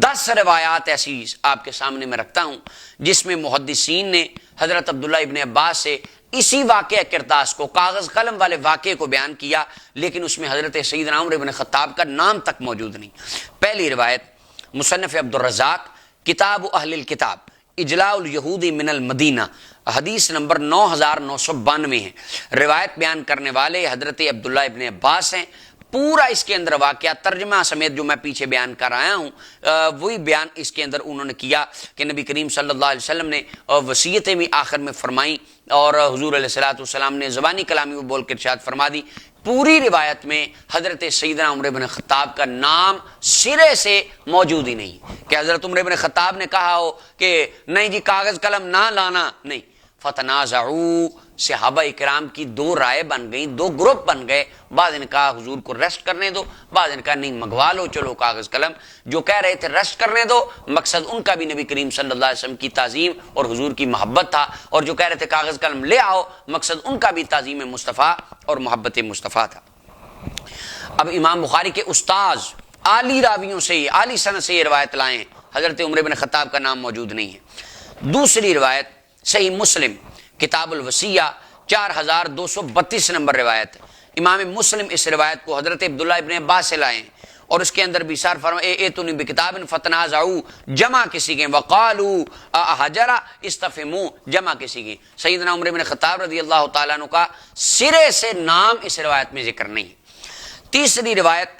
10 روایات ایسی آپ کے سامنے میں رکھتا ہوں جس میں محدثین نے حضرت عبداللہ ابن عباس سے اسی واقعہ کرتاس کو، کاغذ قلم والے واقعے کو بیان کیا، لیکن اس میں حضرت سیدنا عمر بن خطاب کا نام تک موجود نہیں۔ پہلی روایت مصنف عبد الرزاق کتاب اہل الکتاب اجلاء الیہود من المدینہ، حدیث نمبر 9992 ہے۔ روایت بیان کرنے والے حضرت عبداللہ ابن عباس ہیں۔ پورا اس کے اندر واقعہ ترجمہ سمیت جو میں پیچھے بیان کر آیا ہوں وہی بیان اس کے اندر انہوں نے کیا کہ نبی کریم صلی اللہ علیہ وسلم نے وصیتیں بھی آخر میں فرمائیں، اور حضور علیہ الصلوۃ والسلام نے زبانی کلامی وہ بول کے ارشاد فرما دی۔ پوری روایت میں حضرت سیدنا عمر بن خطاب کا نام سرے سے موجود ہی نہیں کہ حضرت عمر بن خطاب نے کہا ہو کہ نہیں جی کاغذ قلم نہ لانا، نہیں۔ فتنازعوا، صحابہ اکرام کی 2 رائے بن گئیں، 2 گروپ بن گئے، بعض نے کہا حضور کو ریسٹ کرنے دو، بعض نے کہا نہیں منگوا لو چلو کاغذ قلم۔ جو کہہ رہے تھے ریسٹ کرنے دو، مقصد ان کا بھی نبی کریم صلی اللہ علیہ وسلم کی تعظیم اور حضور کی محبت تھا، اور جو کہہ رہے تھے کاغذ قلم لے آؤ، مقصد ان کا بھی تعظیم مصطفیٰ اور محبت مصطفیٰ تھا۔ اب امام بخاری کے استاذ عالی راویوں سے، عالی سند سے یہ روایت لائے ہیں، حضرت عمر بن خطاب کا نام موجود نہیں ہے۔ دوسری روایت صحیح مسلم کتاب الوصیہ 4232 نمبر روایت، امام مسلم اس روایت کو حضرت عبداللہ ابن عباس سے لائے ہیں، اور اس کے اندر بھی سار فرمائے ایتونی بکتاب فتنازعوا، جمع کسی کے، وقالوا حجرا استفہموا، جمع کسی کے۔ سیدنا عمر بن خطاب رضی اللہ تعالیٰ عنہ کا سرے سے نام اس روایت میں ذکر نہیں ہے۔ تیسری روایت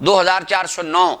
2409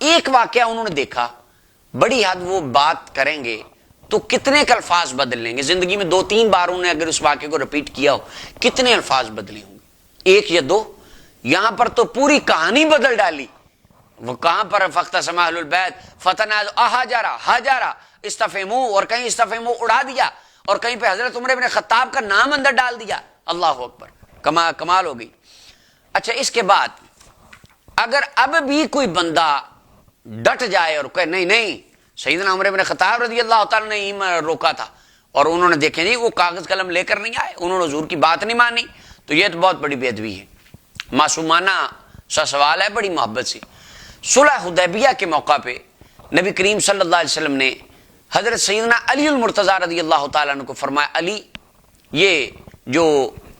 ایک واقعہ انہوں نے دیکھا، بڑی حد وہ بات کریں گے تو کتنے کے الفاظ بدل لیں گے، زندگی میں 2-3 بار انہوں نے اگر اس واقعے کو رپیٹ کیا ہو کتنے الفاظ بدلے ہوں گے، 1 یا 2، یہاں پر تو پوری کہانی بدل ڈالی۔ وہ کہاں پر فاختصم اہل البیت فتنازعوا حجرا استفہموا، اور کہیں استفہموا اڑا دیا، اور کہیں پہ حضرت عمر بن خطاب کا نام اندر ڈال دیا۔ اللہ اکبر، کمال ہو گئی۔ اچھا، اس کے بعد اگر اب بھی کوئی بندہ ڈٹ جائے اور کہے نہیں سیدنا عمر بن خطاب رضی اللہ تعالیٰ نے ہی روکا تھا، اور انہوں نے دیکھیں نہیں وہ کاغذ قلم لے کر نہیں آئے، انہوں نے حضور کی بات نہیں مانی، تو یہ تو بہت بڑی بے ادبی ہے۔ معصومانہ سا سوال ہے، بڑی محبت سے۔ صلح حدیبیہ کے موقع پہ نبی کریم صلی اللہ علیہ وسلم نے حضرت سیدنا علی المرتضیٰ رضی اللہ تعالیٰ عنہ کو فرمایا، علی یہ جو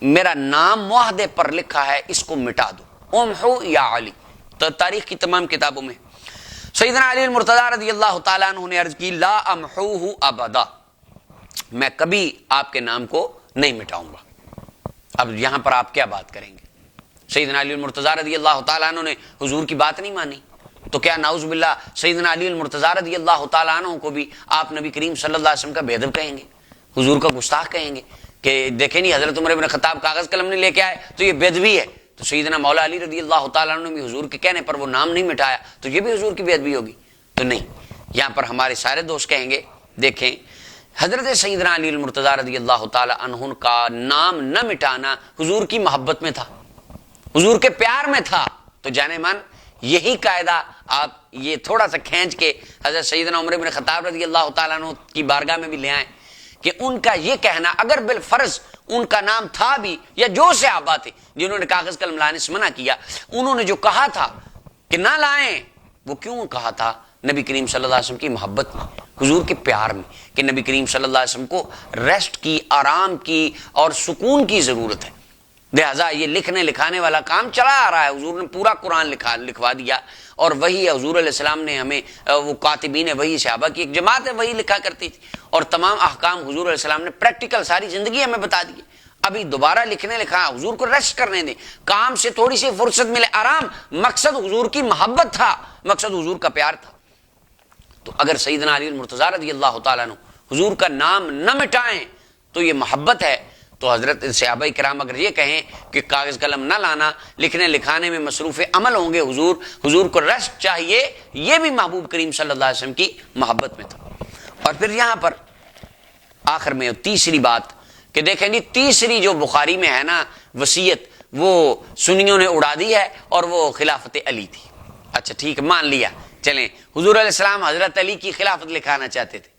میرا نام معاہدے پر لکھا ہے اس کو مٹا دو، امحو یا علی۔ تو تاریخ کی تمام کتابوں میں سیدنا علی المرتضیٰ رضی اللہ تعالیٰ عنہ نے عرض کی، لا امحوہ ابدا، میں کبھی آپ کے نام کو نہیں مٹاؤں گا۔ اب یہاں پر آپ کیا بات کریں گے؟ سیدنا علی المرتضیٰ رضی اللہ تعالیٰ عنہ نے حضور کی بات نہیں مانی، تو کیا نعوذ باللہ سیدنا علی المرتضیٰ رضی اللہ تعالیٰ عنہ کو بھی آپ نبی کریم صلی اللہ علیہ وسلم کا بے ادب کہیں گے، حضور کا گستاخ کہیں گے کہ دیکھیں نہیں حضرت عمر بن خطاب کاغذ قلم نہیں لے کے آئے تو یہ بے ادبی ہے؟ تو سیدنا مولا علی رضی اللہ تعالیٰ عنہ نے بھی حضور کے کہنے پر وہ نام نہیں مٹایا، تو یہ بھی حضور کی بے ادبی ہوگی؟ تو نہیں، یہاں پر ہمارے سارے دوست کہیں گے دیکھیں حضرت سیدنا علی المرتضیٰ رضی اللہ تعالیٰ عنہ کا نام نہ مٹانا حضور کی محبت میں تھا، حضور کے پیار میں تھا۔ تو جانے من یہی قاعدہ آپ یہ تھوڑا سا کھینچ کے حضرت سیدنا عمر بن خطاب رضی اللہ تعالیٰ عنہ کی بارگاہ میں بھی لے آئیں کہ ان کا یہ کہنا اگر بالفرض ان کا نام تھا بھی، یا جو صحابہ تھے جنہوں نے کاغذ قلم لانے سے منع کیا، انہوں نے جو کہا تھا کہ نہ لائیں، وہ کیوں کہا تھا؟ نبی کریم صلی اللہ علیہ وسلم کی محبت میں، حضور کے پیار میں، کہ نبی کریم صلی اللہ علیہ وسلم کو ریسٹ کی، آرام کی اور سکون کی ضرورت ہے، لہذا یہ لکھنے لکھانے والا کام چلا آ رہا ہے۔ حضور نے پورا قرآن لکھوا دیا، اور وہی حضور علیہ السلام نے ہمیں وہ کاتبین وہی صحابہ کی ایک جماعت ہے وہی لکھا کرتی تھی، اور تمام احکام حضور علیہ السلام نے پریکٹیکل ساری زندگی ہمیں بتا دی۔ ابھی دوبارہ لکھنے لکھا، حضور کو ریسٹ کرنے دیں، کام سے تھوڑی سی فرصت ملے، آرام۔ مقصد حضور کی محبت تھا، مقصد حضور کا پیار تھا۔ تو اگر سیدنا علی المرتضیٰ رضی اللہ تعالیٰ عنہ حضور کا نام نہ مٹائیں تو یہ محبت ہے۔ تو حضرت صحابہ کرام اگر یہ کہیں کہ کاغذ قلم نہ لانا، لکھنے لکھانے میں مصروف عمل ہوں گے، حضور کو ریسٹ چاہیے، یہ بھی محبوب کریم صلی اللہ علیہ وسلم کی محبت میں تھا۔ اور پھر یہاں پر آخر میں تیسری بات کہ دیکھیں جی، تیسری جو بخاری میں ہے نا وصیت، وہ سنیوں نے اڑا دی ہے، اور وہ خلافت علی تھی۔ اچھا ٹھیک ہے، مان لیا، چلیں حضور علیہ السلام حضرت علی کی خلافت لکھانا چاہتے تھے۔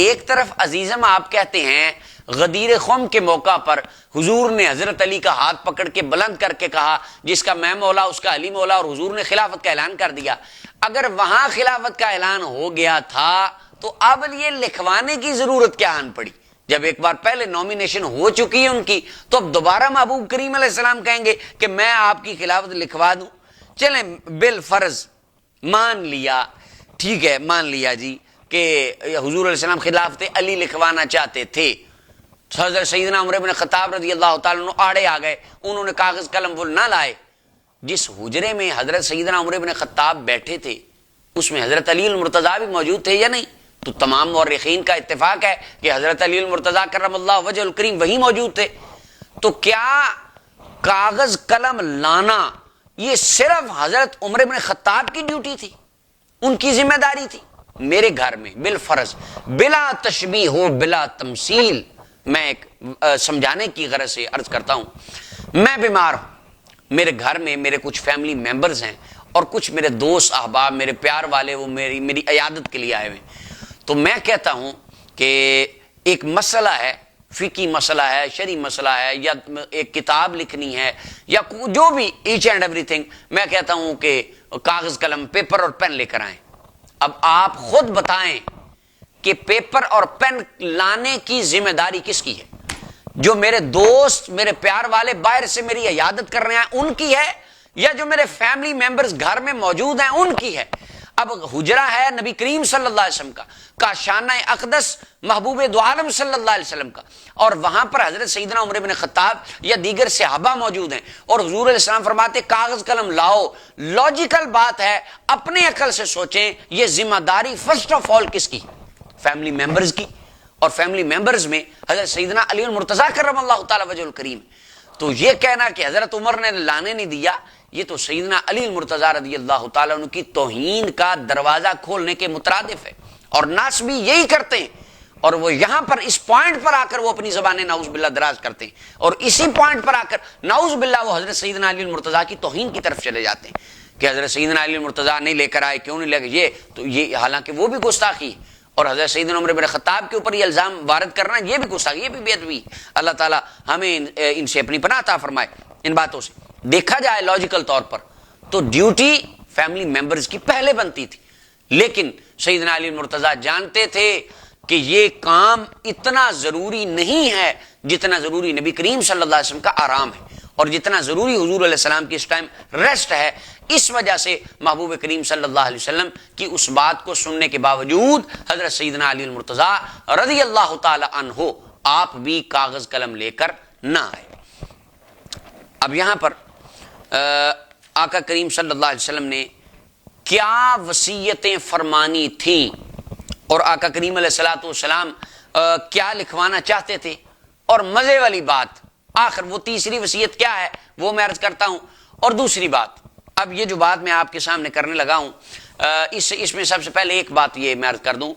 ایک طرف عزیزم آپ کہتے ہیں غدیر خم کے موقع پر حضور نے حضرت علی کا ہاتھ پکڑ کے بلند کر کے کہا جس کا میں مولا اس کا علی مولا، اور حضور نے خلافت کا اعلان کر دیا۔ اگر وہاں خلافت کا اعلان ہو گیا تھا تو اب یہ لکھوانے کی ضرورت کیا آن پڑی؟ جب ایک بار پہلے نومینیشن ہو چکی ہے ان کی، تو اب دوبارہ محبوب کریم علیہ السلام کہیں گے کہ میں آپ کی خلافت لکھوا دوں؟ چلیں بالفرض مان لیا، ٹھیک ہے، مان لیا جی کہ حضور علیہ السلام خلافت علی لکھوانا چاہتے تھے، حضرت سیدنا عمر بن خطاب رضی اللہ تعالیٰ عنہ آڑے آ گئے، انہوں نے کاغذ قلم وہ نہ لائے۔ جس حجرے میں حضرت سیدنا عمر بن خطاب بیٹھے تھے اس میں حضرت علی المرتضیٰ بھی موجود تھے یا نہیں؟ تو تمام مورخین کا اتفاق ہے کہ حضرت علی المرتضیٰ کرم اللہ وجہ الکریم وہی موجود تھے۔ تو کیا کاغذ قلم لانا یہ صرف حضرت عمر بن خطاب کی ڈیوٹی تھی، ان کی ذمہ داری تھی؟ میرے گھر میں بالفرض بلا تشبیہ ہو بلا تمثیل، میں ایک سمجھانے کی غرض سے عرض کرتا ہوں، میں بیمار ہوں، میرے گھر میں میرے کچھ فیملی ممبرز ہیں اور کچھ میرے دوست احباب میرے پیار والے وہ میری عیادت کے لیے آئے ہوئے، تو میں کہتا ہوں کہ ایک مسئلہ ہے، فقہی مسئلہ ہے، شرعی مسئلہ ہے، یا ایک کتاب لکھنی ہے، یا جو بھی ایچ اینڈ ایوری تھنگ، میں کہتا ہوں کہ کاغذ قلم پیپر اور پین لے کر آئیں۔ اب آپ خود بتائیں کہ پیپر اور پین لانے کی ذمہ داری کس کی ہے؟ جو میرے دوست میرے پیار والے باہر سے میری عیادت کر رہے ہیں ان کی ہے، یا جو میرے فیملی ممبرز گھر میں موجود ہیں ان کی ہے؟ اب حجرہ ہے نبی کریم صلی اللہ علیہ وسلم کا کاشانہ اقدس محبوب دو عالم صلی اللہ علیہ وسلم کا، اور وہاں پر حضرت سیدنا عمر بن خطاب یا دیگر صحابہ موجود ہیں، اور حضور علیہ السلام فرماتے کاغذ قلم لاؤ۔ لاجیکل بات ہے، اپنے عقل سے سوچیں، یہ ذمہ داری فرسٹ آف آل کس کی؟ فیملی ممبرز کی، اور فیملی ممبرز میں حضرت سیدنا علی المرتضیٰ کرم اللہ تعالی وجہ الکریم۔ تو یہ کہنا کہ حضرت عمر نے لانے نہیں دیا، یہ تو سیدنا علی المرتضیٰ رضی اللہ تعالیٰ عنہ کی توہین کا دروازہ کھولنے کے مترادف ہے، اور ناس بھی یہی کرتے ہیں، اور وہ یہاں پر اس پوائنٹ پر آ کر وہ اپنی زبانیں نعوذ باللہ دراز کرتے ہیں، اور اسی پوائنٹ پر آ کر نعوذ باللہ وہ حضرت سیدنا علی المرتضیٰ کی توہین کی طرف چلے جاتے ہیں کہ حضرت سیدنا علی المرتضیٰ نہیں لے کر آئے، کیوں نہیں لے کر، یہ تو یہ حالانکہ وہ بھی گستاخی ہے، اور حضرت سیدنا عمر بن خطاب کے اوپر یہ الزام وارد کرنا یہ بھی گستاخی، یہ بھی بے ادبی۔ اللہ تعالیٰ ہمیں ان سے اپنی پناہ عطا فرمائے۔ ان باتوں سے دیکھا جائے لاجیکل طور پر تو ڈیوٹی فیملی ممبرز کی پہلے بنتی تھی، لیکن سیدنا علی المرتضیٰ جانتے تھے کہ یہ کام اتنا ضروری نہیں ہے جتنا ضروری نبی کریم صلی اللہ علیہ وسلم کا آرام ہے، اور جتنا ضروری حضور علیہ السلام کی اس ٹائم ریسٹ ہے۔ اس وجہ سے محبوب کریم صلی اللہ علیہ وسلم کی اس بات کو سننے کے باوجود حضرت سیدنا علی المرتضیٰ رضی اللہ تعالی عنہ آپ بھی کاغذ قلم لے کر نہ آئے۔ اب یہاں پر آقا کریم صلی اللہ علیہ وسلم نے کیا وصیتیں فرمانی تھیں، اور آقا کریم علیہ الصلوۃ والسلام کیا لکھوانا چاہتے تھے، اور مزے والی بات آخر وہ تیسری وصیت کیا ہے وہ میں عرض کرتا ہوں، اور دوسری بات اب یہ جو بات میں آپ کے سامنے کرنے لگا ہوں اس میں سب سے پہلے ایک بات یہ میں عرض کر دوں،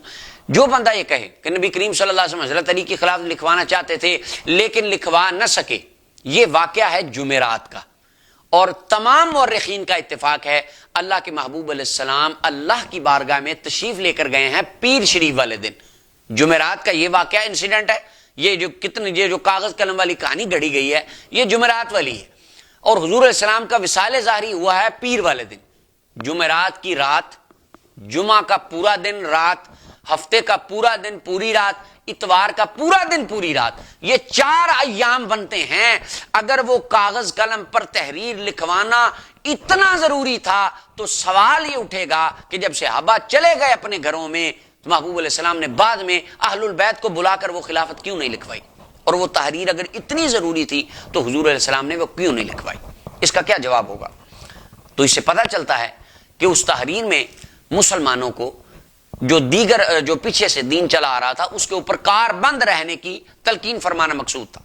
جو بندہ یہ کہے کہ نبی کریم صلی اللہ علیہ وسلم حضرت علی کے خلاف لکھوانا چاہتے تھے لیکن لکھوا نہ سکے، یہ واقعہ ہے جمعرات کا، اور تمام مورخین کا اتفاق ہے اللہ کے محبوب علیہ السلام اللہ کی بارگاہ میں تشریف لے کر گئے ہیں پیر شریف والے دن۔ جمعرات کا یہ واقعہ انسیڈنٹ ہے، یہ جو کاغذ قلم والی کہانی گڑھی گئی ہے یہ جمعرات والی ہے، اور حضور علیہ السلام کا وصال ظاہری ہوا ہے پیر والے دن، جمعرات کی رات، جمعہ کا پورا دن رات، ہفتے کا پورا دن پوری رات، اتوار کا پورا دن پوری رات، یہ 4 ایام بنتے ہیں۔ اگر وہ کاغذ قلم پر تحریر لکھوانا اتنا ضروری تھا تو سوال یہ اٹھے گا کہ جب صحابہ چلے گئے اپنے گھروں میں تو محبوب علیہ السلام نے بعد میں اہل البیت کو بلا کر وہ خلافت کیوں نہیں لکھوائی، اور وہ تحریر اگر اتنی ضروری تھی تو حضور علیہ السلام نے وہ کیوں نہیں لکھوائی؟ اس کا کیا جواب ہوگا؟ تو اس سے پتہ چلتا ہے کہ اس تحریر میں مسلمانوں کو جو پیچھے سے دین چلا آ رہا تھا اس کے اوپر کار بند رہنے کی تلقین فرمانا مقصود تھا۔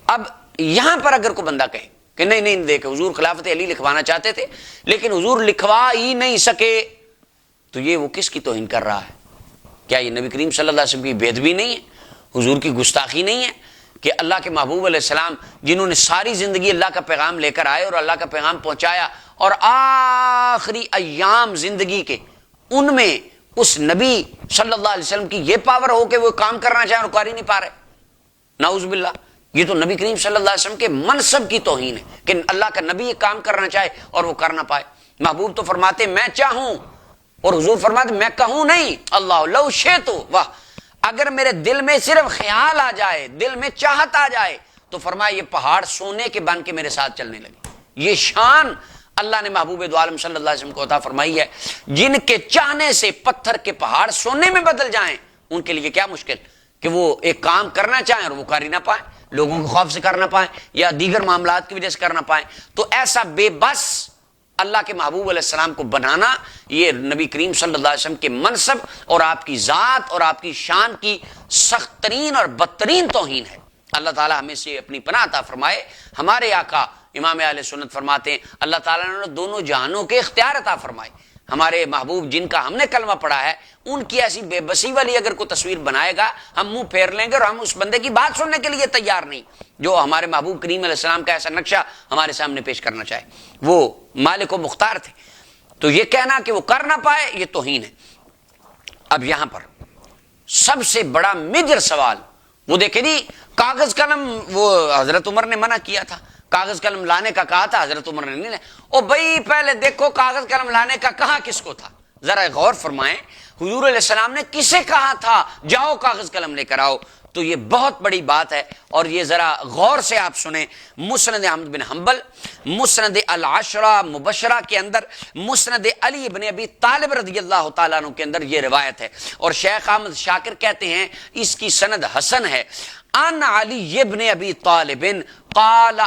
اب یہاں پر اگر کوئی بندہ کہے کہ نہیں دیکھو حضور خلافت علی لکھوانا چاہتے تھے لیکن حضور لکھوا ہی نہیں سکے، تو یہ وہ کس کی توہین کر رہا ہے؟ کیا یہ نبی کریم صلی اللہ علیہ وسلم کی بے ادبی نہیں ہے، حضور کی گستاخی نہیں ہے کہ اللہ کے محبوب علیہ السلام جنہوں نے ساری زندگی اللہ کا پیغام لے کر آئے اور اللہ کا پیغام پہنچایا، اور آخری ایام زندگی کے ان میں اس نبی صلی اللہ علیہ وسلم کی یہ پاور ہو کہ وہ کام کرنا چاہیں اور کر ہی نہیں پا رہے، نعوذ باللہ۔ یہ تو نبی کریم صلی اللہ علیہ وسلم کے منصب کی توہین ہے کہ اللہ کا نبی یہ کام کرنا چاہے اور وہ کر نہ پائے۔ محبوب تو فرماتے میں چاہوں، اور حضور فرماتے میں کہوں نہیں، اللہ لو شئت، واہ، اگر میرے دل میں صرف خیال آ جائے، دل میں چاہت آ جائے تو فرمایا یہ پہاڑ سونے کے بن کے میرے ساتھ چلنے لگے۔ یہ شان اللہ نے محبوب دو عالم صلی اللہ علیہ وسلم کو عطا فرمائی ہے، جن کے چاہنے سے پتھر کے پہاڑ سونے میں بدل جائیں، ان کے لیے کیا مشکل کہ وہ ایک کام کرنا چاہیں اور وہ کر ہی نہ پائیں، لوگوں کے خوف سے کر نہ پائیں یا دیگر معاملات کی وجہ سے کر نہ پائیں۔ تو ایسا بے بس اللہ کے محبوب علیہ السلام کو بنانا یہ نبی کریم صلی اللہ علیہ وسلم کے منصب اور آپ کی ذات اور آپ کی شان کی سخت ترین اور بدترین توہین ہے۔ اللہ تعالیٰ ہمیں سے اپنی پناہ عطا فرمائے۔ ہمارے آقا امام اہل سنت فرماتے ہیں اللہ تعالیٰ نے دونوں جہانوں کے اختیار عطا فرمائے۔ ہمارے محبوب جن کا ہم نے کلمہ پڑھا ہے ان کی ایسی بے بسی والی اگر کوئی تصویر بنائے گا ہم منہ پھیر لیں گے اور ہم اس بندے کی بات سننے کے لیے تیار نہیں جو ہمارے محبوب کریم علیہ السلام کا ایسا نقشہ ہمارے سامنے پیش کرنا چاہے۔ وہ مالک و مختار تھے، تو یہ کہنا کہ وہ کر نہ پائے یہ توہین ہے۔ اب یہاں پر سب سے بڑا میجر سوال وہ دیکھیں جی، کاغذ قلم وہ حضرت عمر نے منع کیا تھا، کاغذ قلم لانے کا کہا تھا، حضرت عمر نے نہیں لیا۔ او بھائی پہلے دیکھو کاغذ قلم لانے کا کہا کس کو تھا، ذرا غور فرمائیں۔ حضور علیہ السلام نے کسے کہا تھا جاؤ کاغذ قلم لے کر آؤ؟ تو یہ بہت بڑی بات ہے، اور یہ ذرا غور سے آپ سنیں۔ مسند احمد بن حنبل، مسند العشرہ مبشرہ کے اندر، مسند علی بن ابی طالب رضی اللہ تعالیٰ عنہ کے اندر یہ روایت ہے، اور شیخ احمد شاکر کہتے ہیں اس کی سند حسن ہے۔ ان علی بن ابی طالب قال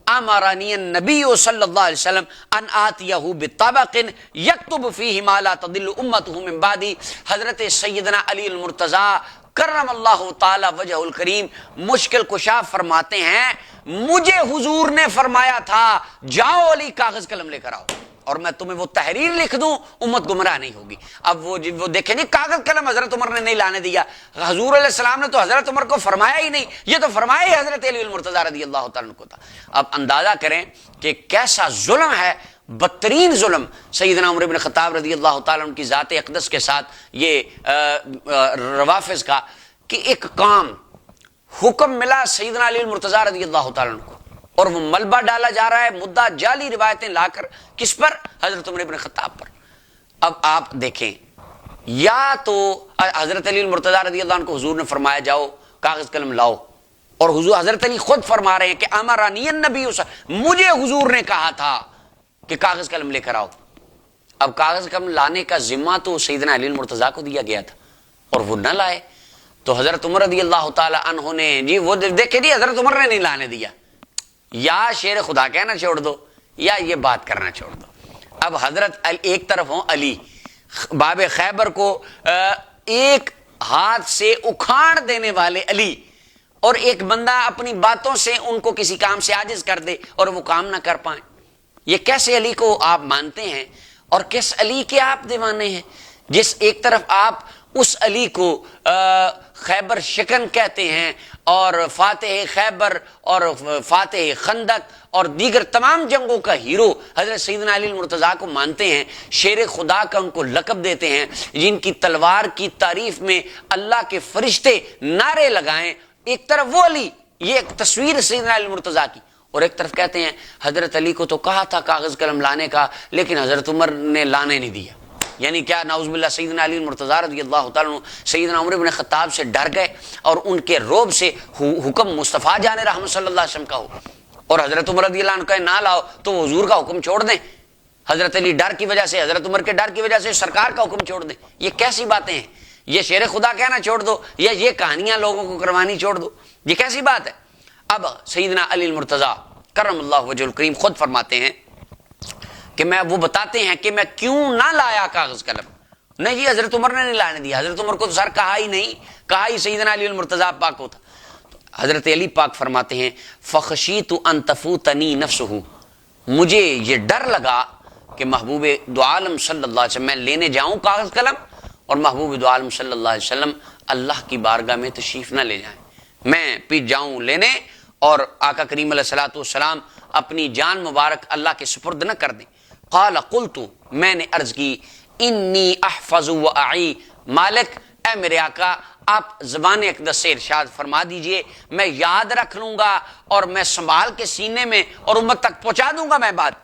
امرنی النبی صلی اللہ علیہ وسلم ان آتیہ بطبق یکتب فیہ ما لا تضل امتہ من بعدی۔ حضرت سیدنا علی المرتضیٰ کرم اللہ تعالی وجہ الکریم مشکل کشا فرماتے ہیں، مجھے حضور نے فرمایا تھا جاؤ علی کاغذ قلم لے کر آؤ اور میں تمہیں وہ تحریر لکھ دوں، امت گمراہ نہیں ہوگی۔ اب وہ دیکھیں نہیں، کاغذ قلم حضرت عمر نے نہیں لانے دیا، حضور علیہ السلام نے تو حضرت عمر کو فرمایا ہی نہیں، یہ تو فرمایا ہی حضرت علی المرتضیٰ رضی اللہ تعالیٰ عنہ کو تھا۔ اب اندازہ کریں کہ کیسا ظلم ہے، بدترین ظلم سیدنا عمر بن خطاب رضی اللہ تعالیٰ عنہ کی ذات اقدس کے ساتھ یہ روافض کا، کہ ایک کام حکم ملا سیدنا علی المرتضیٰ رضی اللہ تعالیٰ عنہ کو، اور وہ ملبہ ڈالا جا رہا ہے، مدعا جعلی روایتیں لا کر، کس پر؟ حضرت عمر بن خطاب پر۔ اب آپ دیکھیں، یا تو حضرت علی المرتضیٰ رضی اللہ عنہ کو حضور نے فرمایا جاؤ کاغذ قلم لاؤ، اور حضور حضرت علی خود فرما رہے ہیں کہ امرنی النبی، مجھے حضور نے کہا تھا کہ کاغذ قلم لے کر آؤ۔ اب کاغذ قلم لانے کا ذمہ تو سیدنا علی المرتضیٰ کو دیا گیا تھا، اور وہ نہ لائے تو حضرت عمر رضی اللہ تعالی عنہ نے جی وہ دیکھے جی حضرت عمر نے نہیں لانے دیا، یا شیر خدا کہنا چھوڑ دو یا یہ بات کرنا چھوڑ دو۔ اب حضرت ایک طرف ہوں علی، باب خیبر کو ایک ہاتھ سے اکھاڑ دینے والے علی، اور ایک بندہ اپنی باتوں سے ان کو کسی کام سے عاجز کر دے اور وہ کام نہ کر پائیں، یہ کیسے علی کو آپ مانتے ہیں اور کس علی کے آپ دیوانے ہیں؟ جس ایک طرف آپ اس علی کو خیبر شکن کہتے ہیں، اور فاتح خیبر اور فاتح خندق اور دیگر تمام جنگوں کا ہیرو حضرت سیدنا علی المرتضیٰ کو مانتے ہیں، شیر خدا کا ان کو لقب دیتے ہیں، جن کی تلوار کی تعریف میں اللہ کے فرشتے نعرے لگائیں۔ ایک طرف وہ علی، یہ ایک تصویر سیدنا علی المرتضیٰ کی، اور ایک طرف کہتے ہیں حضرت علی کو تو کہا تھا کاغذ قلم لانے کا لیکن حضرت عمر نے لانے نہیں دیا۔ یعنی کیا نعوذ باللہ سیدنا علی المرتضیٰ رضی اللہ تعالیٰ عنہ سیدنا عمر بن خطاب سے ڈر گئے اور ان کے روب سے حکم مصطفیٰ جان رحمت صلی اللہ علیہ وسلم کا ہو، اور حضرت عمر رضی اللہ عنہ کا نہ لاؤ تو وہ حضور کا حکم چھوڑ دیں، حضرت علی ڈر کی وجہ سے، حضرت عمر کے ڈر کی وجہ سے سرکار کا حکم چھوڑ دیں۔ یہ کیسی باتیں ہیں؟ یہ شیر خدا کہنا چھوڑ دو یا یہ کہانیاں لوگوں کو کروانی چھوڑ دو، یہ کیسی بات ہے؟ اب سیدنا علی المرتضیٰ کرم اللہ وجہ الکریم خود فرماتے ہیں کہ میں وہ بتاتے ہیں کہ میں کیوں نہ لایا کاغذ قلم۔ نہیں جی حضرت عمر نے نہیں لانے دیا، حضرت عمر کو تو سر کہا ہی نہیں، کہا ہی سیدنا علی المرتضیٰ پاک کو تھا۔ حضرت علی پاک فرماتے ہیں فخشیت ان تفوتنی نفسہ، مجھے یہ ڈر لگا کہ محبوب دو عالم صلی اللہ علیہ وسلم میں لینے جاؤں کاغذ قلم اور محبوب دو عالم صلی اللہ علیہ وسلم اللہ کی بارگاہ میں تشریف نہ لے جائیں، میں پیچھے جاؤں لینے اور آقا کریم علیہ الصلوۃ والسلام اپنی جان مبارک اللہ کے سپرد نہ کر دیں۔ قال قلت، میں نے عرض کی انی احفظ و اعی، مالک اے میرے آقا آپ زبان اقدس سے ارشاد فرما دیجئے میں یاد رکھ لوں گا اور میں سنبھال کے سینے میں اور امت تک پہنچا دوں گا میں بات۔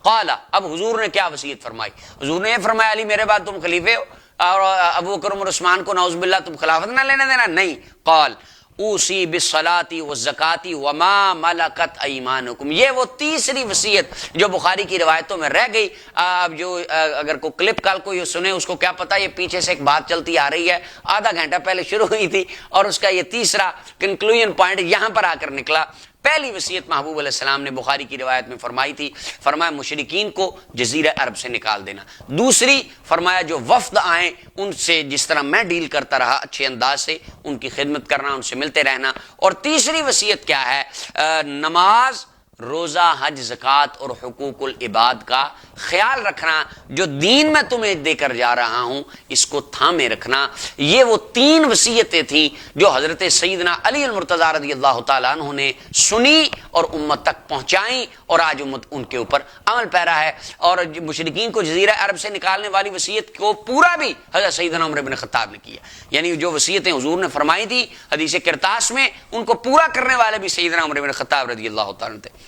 قال، اب حضور نے کیا وصیت فرمائی؟ حضور نے یہ فرمایا علی میرے بعد تم خلیفے ہو اور ابو بکر عمر عثمان کو نعوذ باللہ تم خلافت نہ لینے دینا؟ نہیں۔ قال اوصی بالصلاۃ والزکاۃ وما ملکت ایمانکم، یہ وہ تیسری وصیت جو بخاری کی روایتوں میں رہ گئی۔ اب جو اگر کوئی کلپ کل کو یہ سنے اس کو کیا پتا، یہ پیچھے سے ایک بات چلتی آ رہی ہے، آدھا گھنٹہ پہلے شروع ہوئی تھی اور اس کا یہ تیسرا کنکلوژن پوائنٹ یہاں پر آ کر نکلا۔ پہلی وصیت محبوب علیہ السلام نے بخاری کی روایت میں فرمائی تھی، فرمایا مشرکین کو جزیرہ عرب سے نکال دینا۔ دوسری فرمایا جو وفد آئیں ان سے جس طرح میں ڈیل کرتا رہا اچھے انداز سے ان کی خدمت کرنا، ان سے ملتے رہنا۔ اور تیسری وصیت کیا ہے؟ نماز، روزہ، حج، زکوٰۃ اور حقوق العباد کا خیال رکھنا، جو دین میں تمہیں دے کر جا رہا ہوں اس کو تھامے رکھنا۔ یہ وہ تین وصیتیں تھیں جو حضرت سیدنا علی المرتضیٰ رضی اللہ تعالیٰ عنہ نے سنی اور امت تک پہنچائیں، اور آج امت ان کے اوپر عمل پیرا ہے۔ اور مشرکین کو جزیرہ عرب سے نکالنے والی وصیت کو پورا بھی حضرت سیدنا عمر بن خطاب نے کیا، یعنی جو وصیتیں حضور نے فرمائی تھی حدیث کرتاس میں ان کو پورا کرنے والے بھی سیدنا عمر بن خطاب رضی اللہ تعالیٰ عنہ تھے۔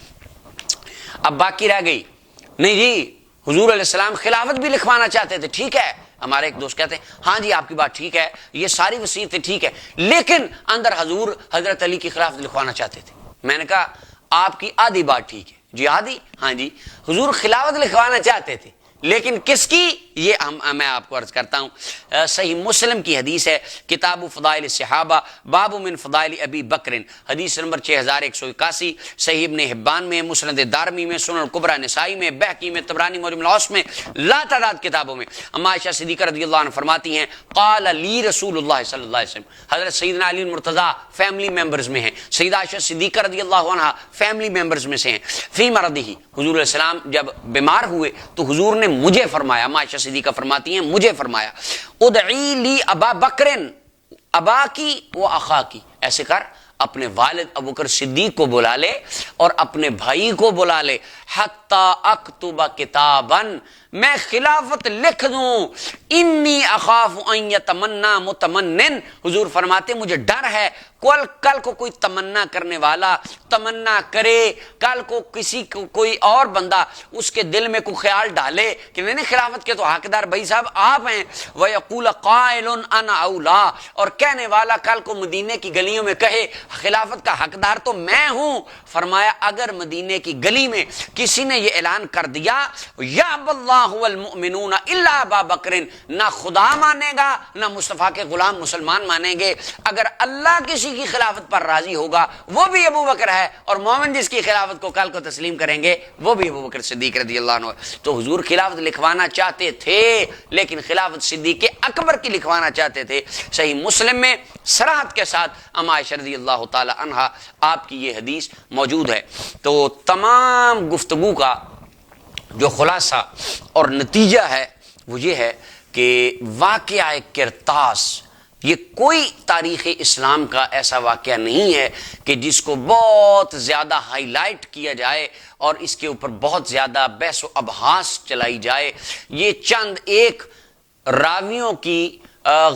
اب باقی رہ گئی، نہیں جی حضور علیہ السلام خلافت بھی لکھوانا چاہتے تھے، ٹھیک ہے ہمارے ایک دوست کہتے ہیں ہاں جی آپ کی بات ٹھیک ہے، یہ ساری وصیتیں ٹھیک ہے، لیکن اندر حضور حضرت علی کی خلافت لکھوانا چاہتے تھے۔ میں نے کہا آپ کی آدھی بات ٹھیک ہے جی، آدھی؟ ہاں جی، حضور خلافت لکھوانا چاہتے تھے، لیکن کس کی؟ یہ میں آپ کو عرض کرتا ہوں، صحیح مسلم کی حدیث ہے، کتاب فضائل الصحابہ باب من فضائل ابی بکر، حدیث نمبر 6181، صحیح ابن حبان میں، مسند دارمی میں، سنن کبریٰ نسائی میں، بہقی میں، طبرانی معجم الاوسط میں، لا تعداد کتابوں میں۔ اما عائشہ صدیقہ رضی اللہ عنہ فرماتی ہیں قال لی رسول اللہ صلی اللہ علیہ وسلم، حضرت سیدنا علی مرتضیٰ فیملی ممبرز میں ہیں، سیدہ عائشہ صدیقہ رضی اللہ عنہ فیملی ممبرز میں سے ہیں، فی مرضہ، حضور علیہ السلام جب بیمار ہوئے تو حضور نے مجھے فرمایا، عائشہ صدیقہ فرماتی ہیں مجھے فرمایا ادعی لی ابا بکرن، ابا کی و اخا کی، ایسے کر اپنے والد ابوبکر صدیق کو بلا لے اور اپنے بھائی کو بلا لے، حتی اکتب کتابا، میں خلافت لکھ دوں، انی اخاف ان یتمنی متمنن، حضور فرماتے مجھے ڈر ہے کل کو کوئی تمنا کرنے والا تمنا کرے، کل کو کسی کو کوئی اور بندہ اس کے دل میں کوئی خیال ڈالے کہ نہیں خلافت کے تو حقدار بھائی صاحب آپ ہیں، وَيَقُولَ قَائِلٌ أَنَا أَوْلَىٰ، اور کہنے والا کل کو مدینے کی گلیوں میں کہے خلافت کا حقدار تو میں ہوں۔ فرمایا اگر مدینے کی گلی میں کسی نے یہ اعلان کر دیا یَأْبَى اللَّهُ وَالْمُؤْمِنُونَ إِلَّا أَبَا بَکْرٍ، نہ خدا مانے گا نہ مصطفیٰ کے غلام مسلمان مانیں گے، اگر اللہ کسی کی خلافت پر راضی ہوگا وہ بھی ابو بکر ہے، اور مومن جس کی خلافت کو کل کو تسلیم کریں گے وہ بھی ابو بکر صدیق رضی اللہ عنہ۔ تو حضور خلافت لکھوانا چاہتے تھے لیکن خلافت صدیق اکبر کی لکھوانا چاہتے تھے۔ صحیح مسلم میں صراحت کے ساتھ اما عائشہ رضی اللہ تعالی عنہا آپ کی یہ حدیث موجود ہے۔ تو تمام گفتگو کا جو خلاصہ اور نتیجہ ہے وہ یہ ہے کہ واقعہ کرتاس یہ کوئی تاریخ اسلام کا ایسا واقعہ نہیں ہے کہ جس کو بہت زیادہ ہائی لائٹ کیا جائے اور اس کے اوپر بہت زیادہ بحث و ابحاث چلائی جائے۔ یہ چند ایک راویوں کی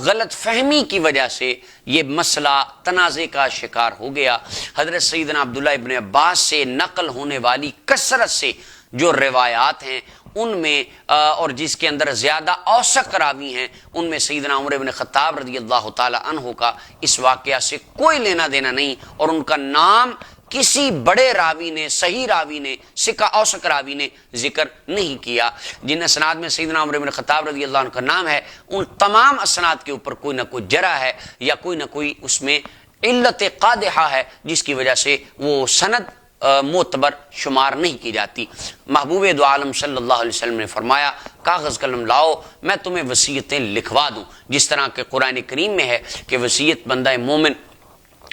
غلط فہمی کی وجہ سے یہ مسئلہ تنازع کا شکار ہو گیا۔ حضرت سیدنا عبداللہ ابن عباس سے نقل ہونے والی کثرت سے جو روایات ہیں ان میں اور جس کے اندر زیادہ اوثق راوی ہیں ان میں سیدنا عمر بن خطاب رضی اللہ تعالی عنہ کا اس واقعہ سے کوئی لینا دینا نہیں، اور ان کا نام کسی بڑے راوی نے، صحیح راوی نے، ثقہ اوثق راوی نے ذکر نہیں کیا۔ جن اسناد میں سیدنا عمر بن خطاب رضی اللہ عنہ کا نام ہے ان تمام اسناد کے اوپر کوئی نہ کوئی جرح ہے یا کوئی نہ کوئی اس میں علت قادحہ ہے جس کی وجہ سے وہ سند معتبر شمار نہیں کی جاتی۔ محبوب دو عالم صلی اللہ علیہ وسلم نے فرمایا کاغذ قلم لاؤ میں تمہیں وصیتیں لکھوا دوں، جس طرح کہ قرآن کریم میں ہے کہ وصیت بندہ مومن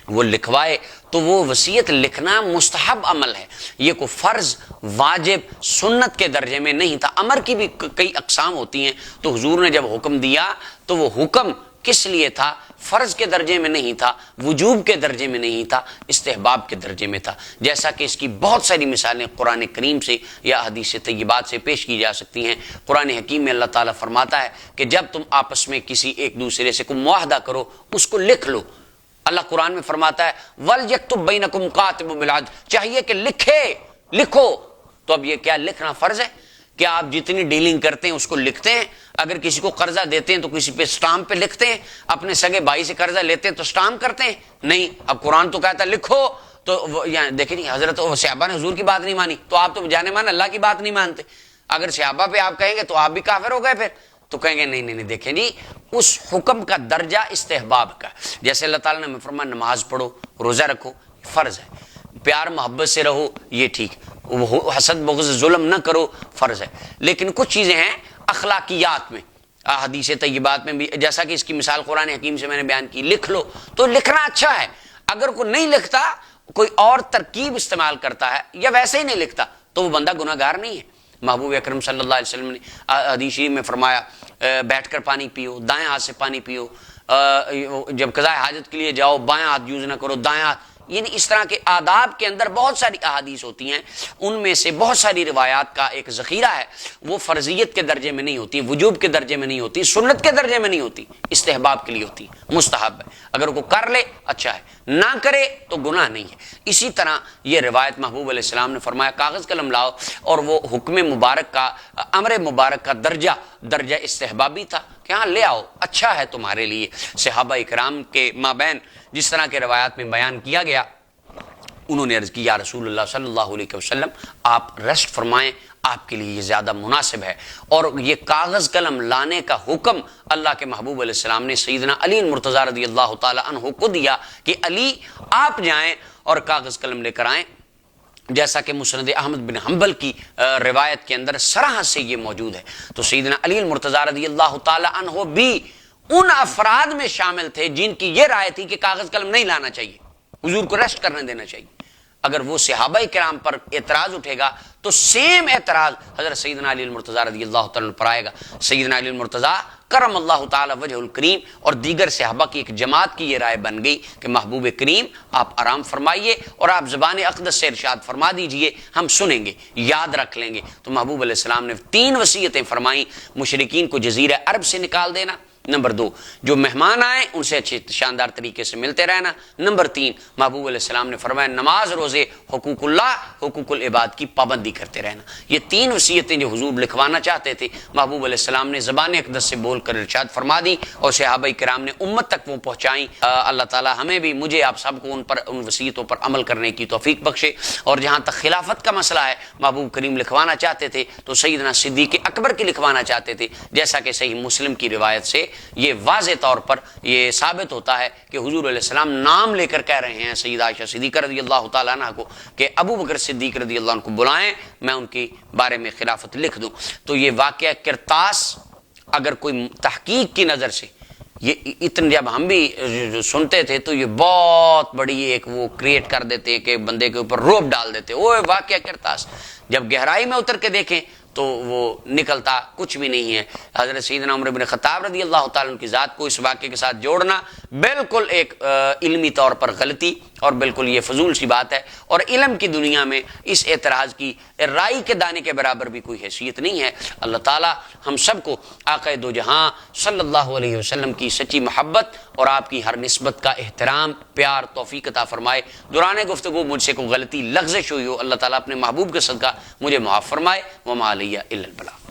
وہ لکھوائے، تو وہ وصیت لکھنا مستحب عمل ہے، یہ کوئی فرض واجب سنت کے درجے میں نہیں تھا۔ امر کی بھی کئی اقسام ہوتی ہیں، تو حضور نے جب حکم دیا تو وہ حکم کس لیے تھا؟ فرض کے درجے میں نہیں تھا، وجوب کے درجے میں نہیں تھا، استحباب کے درجے میں تھا، جیسا کہ اس کی بہت ساری مثالیں قرآن کریم سے یا حدیث طیبات سے پیش کی جا سکتی ہیں۔ قرآن حکیم میں اللہ تعالیٰ فرماتا ہے کہ جب تم آپس میں کسی ایک دوسرے سے کوئی معاہدہ کرو اس کو لکھ لو۔ اللہ قرآن میں فرماتا ہے وَلْيَكْتُبْ بَيْنَكُمْ كَاتِبٌ بِالْعَدْلِ، چاہیے کہ لکھو۔ تو اب یہ کیا لکھنا فرض ہے؟ کیا آپ جتنی ڈیلنگ کرتے ہیں اس کو لکھتے ہیں؟ اگر کسی کو قرضہ دیتے ہیں تو کسی پہ سٹامپ پہ لکھتے ہیں؟ اپنے سگے بھائی سے قرضہ لیتے ہیں تو سٹامپ کرتے ہیں؟ نہیں۔ اب قرآن تو کہتا ہے لکھو، تو یعنی دیکھیں نہیں، حضرت صحابہ نے حضور کی بات نہیں مانی تو آپ تو جانے مان اللہ کی بات نہیں مانتے۔ اگر صحابہ پہ آپ کہیں گے تو آپ بھی کافر ہو گئے، پھر تو کہیں گے نہیں دیکھیں جی اس حکم کا درجہ استحباب کا، جیسے اللہ تعالیٰ نے فرمایا نماز پڑھو، روزہ رکھو، فرض ہے، پیار محبت سے رہو یہ ٹھیک، حسد بغض ظلم نہ کرو فرض ہے، لیکن کچھ چیزیں ہیں اخلاقیات میں، حدیث طیبات میں بھی، جیسا کہ اس کی مثال قرآن حکیم سے میں نے بیان کی، لکھ لو تو لکھنا اچھا ہے۔ اگر کوئی نہیں لکھتا، کوئی اور ترکیب استعمال کرتا ہے یا ویسے ہی نہیں لکھتا تو وہ بندہ گناہ گار نہیں ہے۔ محبوب اکرم صلی اللہ علیہ وسلم نے حدیث میں فرمایا بیٹھ کر پانی پیو، دائیں ہاتھ سے پانی پیو، جب قضاء حاجت کے لیے جاؤ بائیں ہاتھ یوز نہ کرو، دائیں ہاتھ، یعنی اس طرح کے آداب کے اندر بہت ساری احادیث ہوتی ہیں، ان میں سے بہت ساری روایات کا ایک ذخیرہ ہے، وہ فرضیت کے درجے میں نہیں ہوتی، وجوب کے درجے میں نہیں ہوتی، سنت کے درجے میں نہیں ہوتی، استحباب کے لیے ہوتی، مستحب ہے، اگر وہ کر لے اچھا ہے، نہ کرے تو گناہ نہیں ہے۔ اسی طرح یہ روایت محبوب علیہ السلام نے فرمایا کاغذ قلم لاؤ، اور وہ حکم مبارک کا، امر مبارک کا درجہ درجہ استحبابی تھا کہ ہاں لے آؤ، اچھا ہے تمہارے لیے۔ صحابہ اکرام کے مابین جس طرح کے روایات میں بیان کیا گیا، انہوں نے عرض کی یا رسول اللہ صلی اللہ علیہ وسلم آپ ریسٹ فرمائیں، آپ کے لیے یہ زیادہ مناسب ہے۔ اور یہ کاغذ قلم لانے کا حکم اللہ کے محبوب علیہ السلام نے سیدنا علی المرتضیٰ رضی اللہ تعالی عنہ کو دیا کہ علی آپ جائیں اور کاغذ قلم لے کر آئیں، جیسا کہ مسند احمد بن حنبل کی روایت کے اندر صراحت سے یہ موجود ہے۔ تو سیدنا علی المرتضیٰ رضی اللہ تعالی عنہ بھی ان افراد میں شامل تھے جن کی یہ رائے تھی کہ کاغذ قلم نہیں لانا چاہیے، حضور کو ریسٹ کرنے دینا چاہیے۔ اگر وہ صحابہ کرام پر اعتراض اٹھے گا تو سیم اعتراض حضرت سیدنا علی المرتضیٰ رضی اللہ تعالیٰ پر آئے گا۔ سیدنا علی المرتضیٰ کرم اللہ تعالی وجہ الکریم اور دیگر صحابہ کی ایک جماعت کی یہ رائے بن گئی کہ محبوب کریم آپ آرام فرمائیے اور آپ زبان اقدس سے ارشاد فرما دیجئے، ہم سنیں گے، یاد رکھ لیں گے۔ تو محبوب علیہ السلام نے 3 وصیتیں فرمائیں: مشرکین کو جزیرہ عرب سے نکال دینا، نمبر 2 جو مہمان آئیں ان سے اچھے شاندار طریقے سے ملتے رہنا، نمبر 3 محبوب علیہ السلام نے فرمایا نماز روزے حقوق اللہ حقوق العباد کی پابندی کرتے رہنا۔ یہ 3 وصیتیں جو حضور لکھوانا چاہتے تھے محبوب علیہ السلام نے زبان اقدس سے بول کر ارشاد فرما دی اور صحابہ کرام نے امت تک وہ پہنچائیں۔ اللہ تعالی ہمیں بھی، مجھے، آپ سب کو ان وصیتوں پر عمل کرنے کی توفیق بخشے۔ اور جہاں تک خلافت کا مسئلہ ہے، محبوب کریم لکھوانا چاہتے تھے تو سیدنا صدیق اکبر کی لکھوانا چاہتے تھے، جیسا کہ صحیح مسلم کی روایت سے یہ واضح طور پر یہ ثابت ہوتا ہے کہ حضور علیہ السلام نام لے کر کہہ رہے ہیں سیدہ عائشہ صدیقہ رضی اللہ تعالیٰ عنہ کو کہ ابو بکر صدیق رضی اللہ عنہ کو بلائیں، میں ان کے بارے میں خلافت لکھ دوں۔ تو یہ واقعہ کرتاس اگر کوئی تحقیق کی نظر سے یہ اتنے جب ہم بھی سنتے تھے تو یہ بہت بڑی ایک وہ کریٹ کر دیتے کہ بندے کے اوپر روب ڈال دیتے، وہ واقعہ کرتاس جب گہرائی میں اتر کے دیکھیں تو وہ نکلتا کچھ بھی نہیں ہے۔ حضرت سیدنا عمر بن خطاب رضی اللہ تعالیٰ عنہ کی ذات کو اس واقعے کے ساتھ جوڑنا بالکل ایک علمی طور پر غلطی اور بالکل یہ فضول سی بات ہے، اور علم کی دنیا میں اس اعتراض کی رائی کے دانے کے برابر بھی کوئی حیثیت نہیں ہے۔ اللہ تعالیٰ ہم سب کو آقا دو جہاں صلی اللہ علیہ وسلم کی سچی محبت اور آپ کی ہر نسبت کا احترام، پیار، توفیق عطا فرمائے۔ دوران گفتگو مجھ سے کوئی غلطی لغزش ہوئی ہو، اللہ تعالیٰ اپنے محبوب کے صدقہ مجھے معاف فرمائے۔ وما علیہ الا البلاغ۔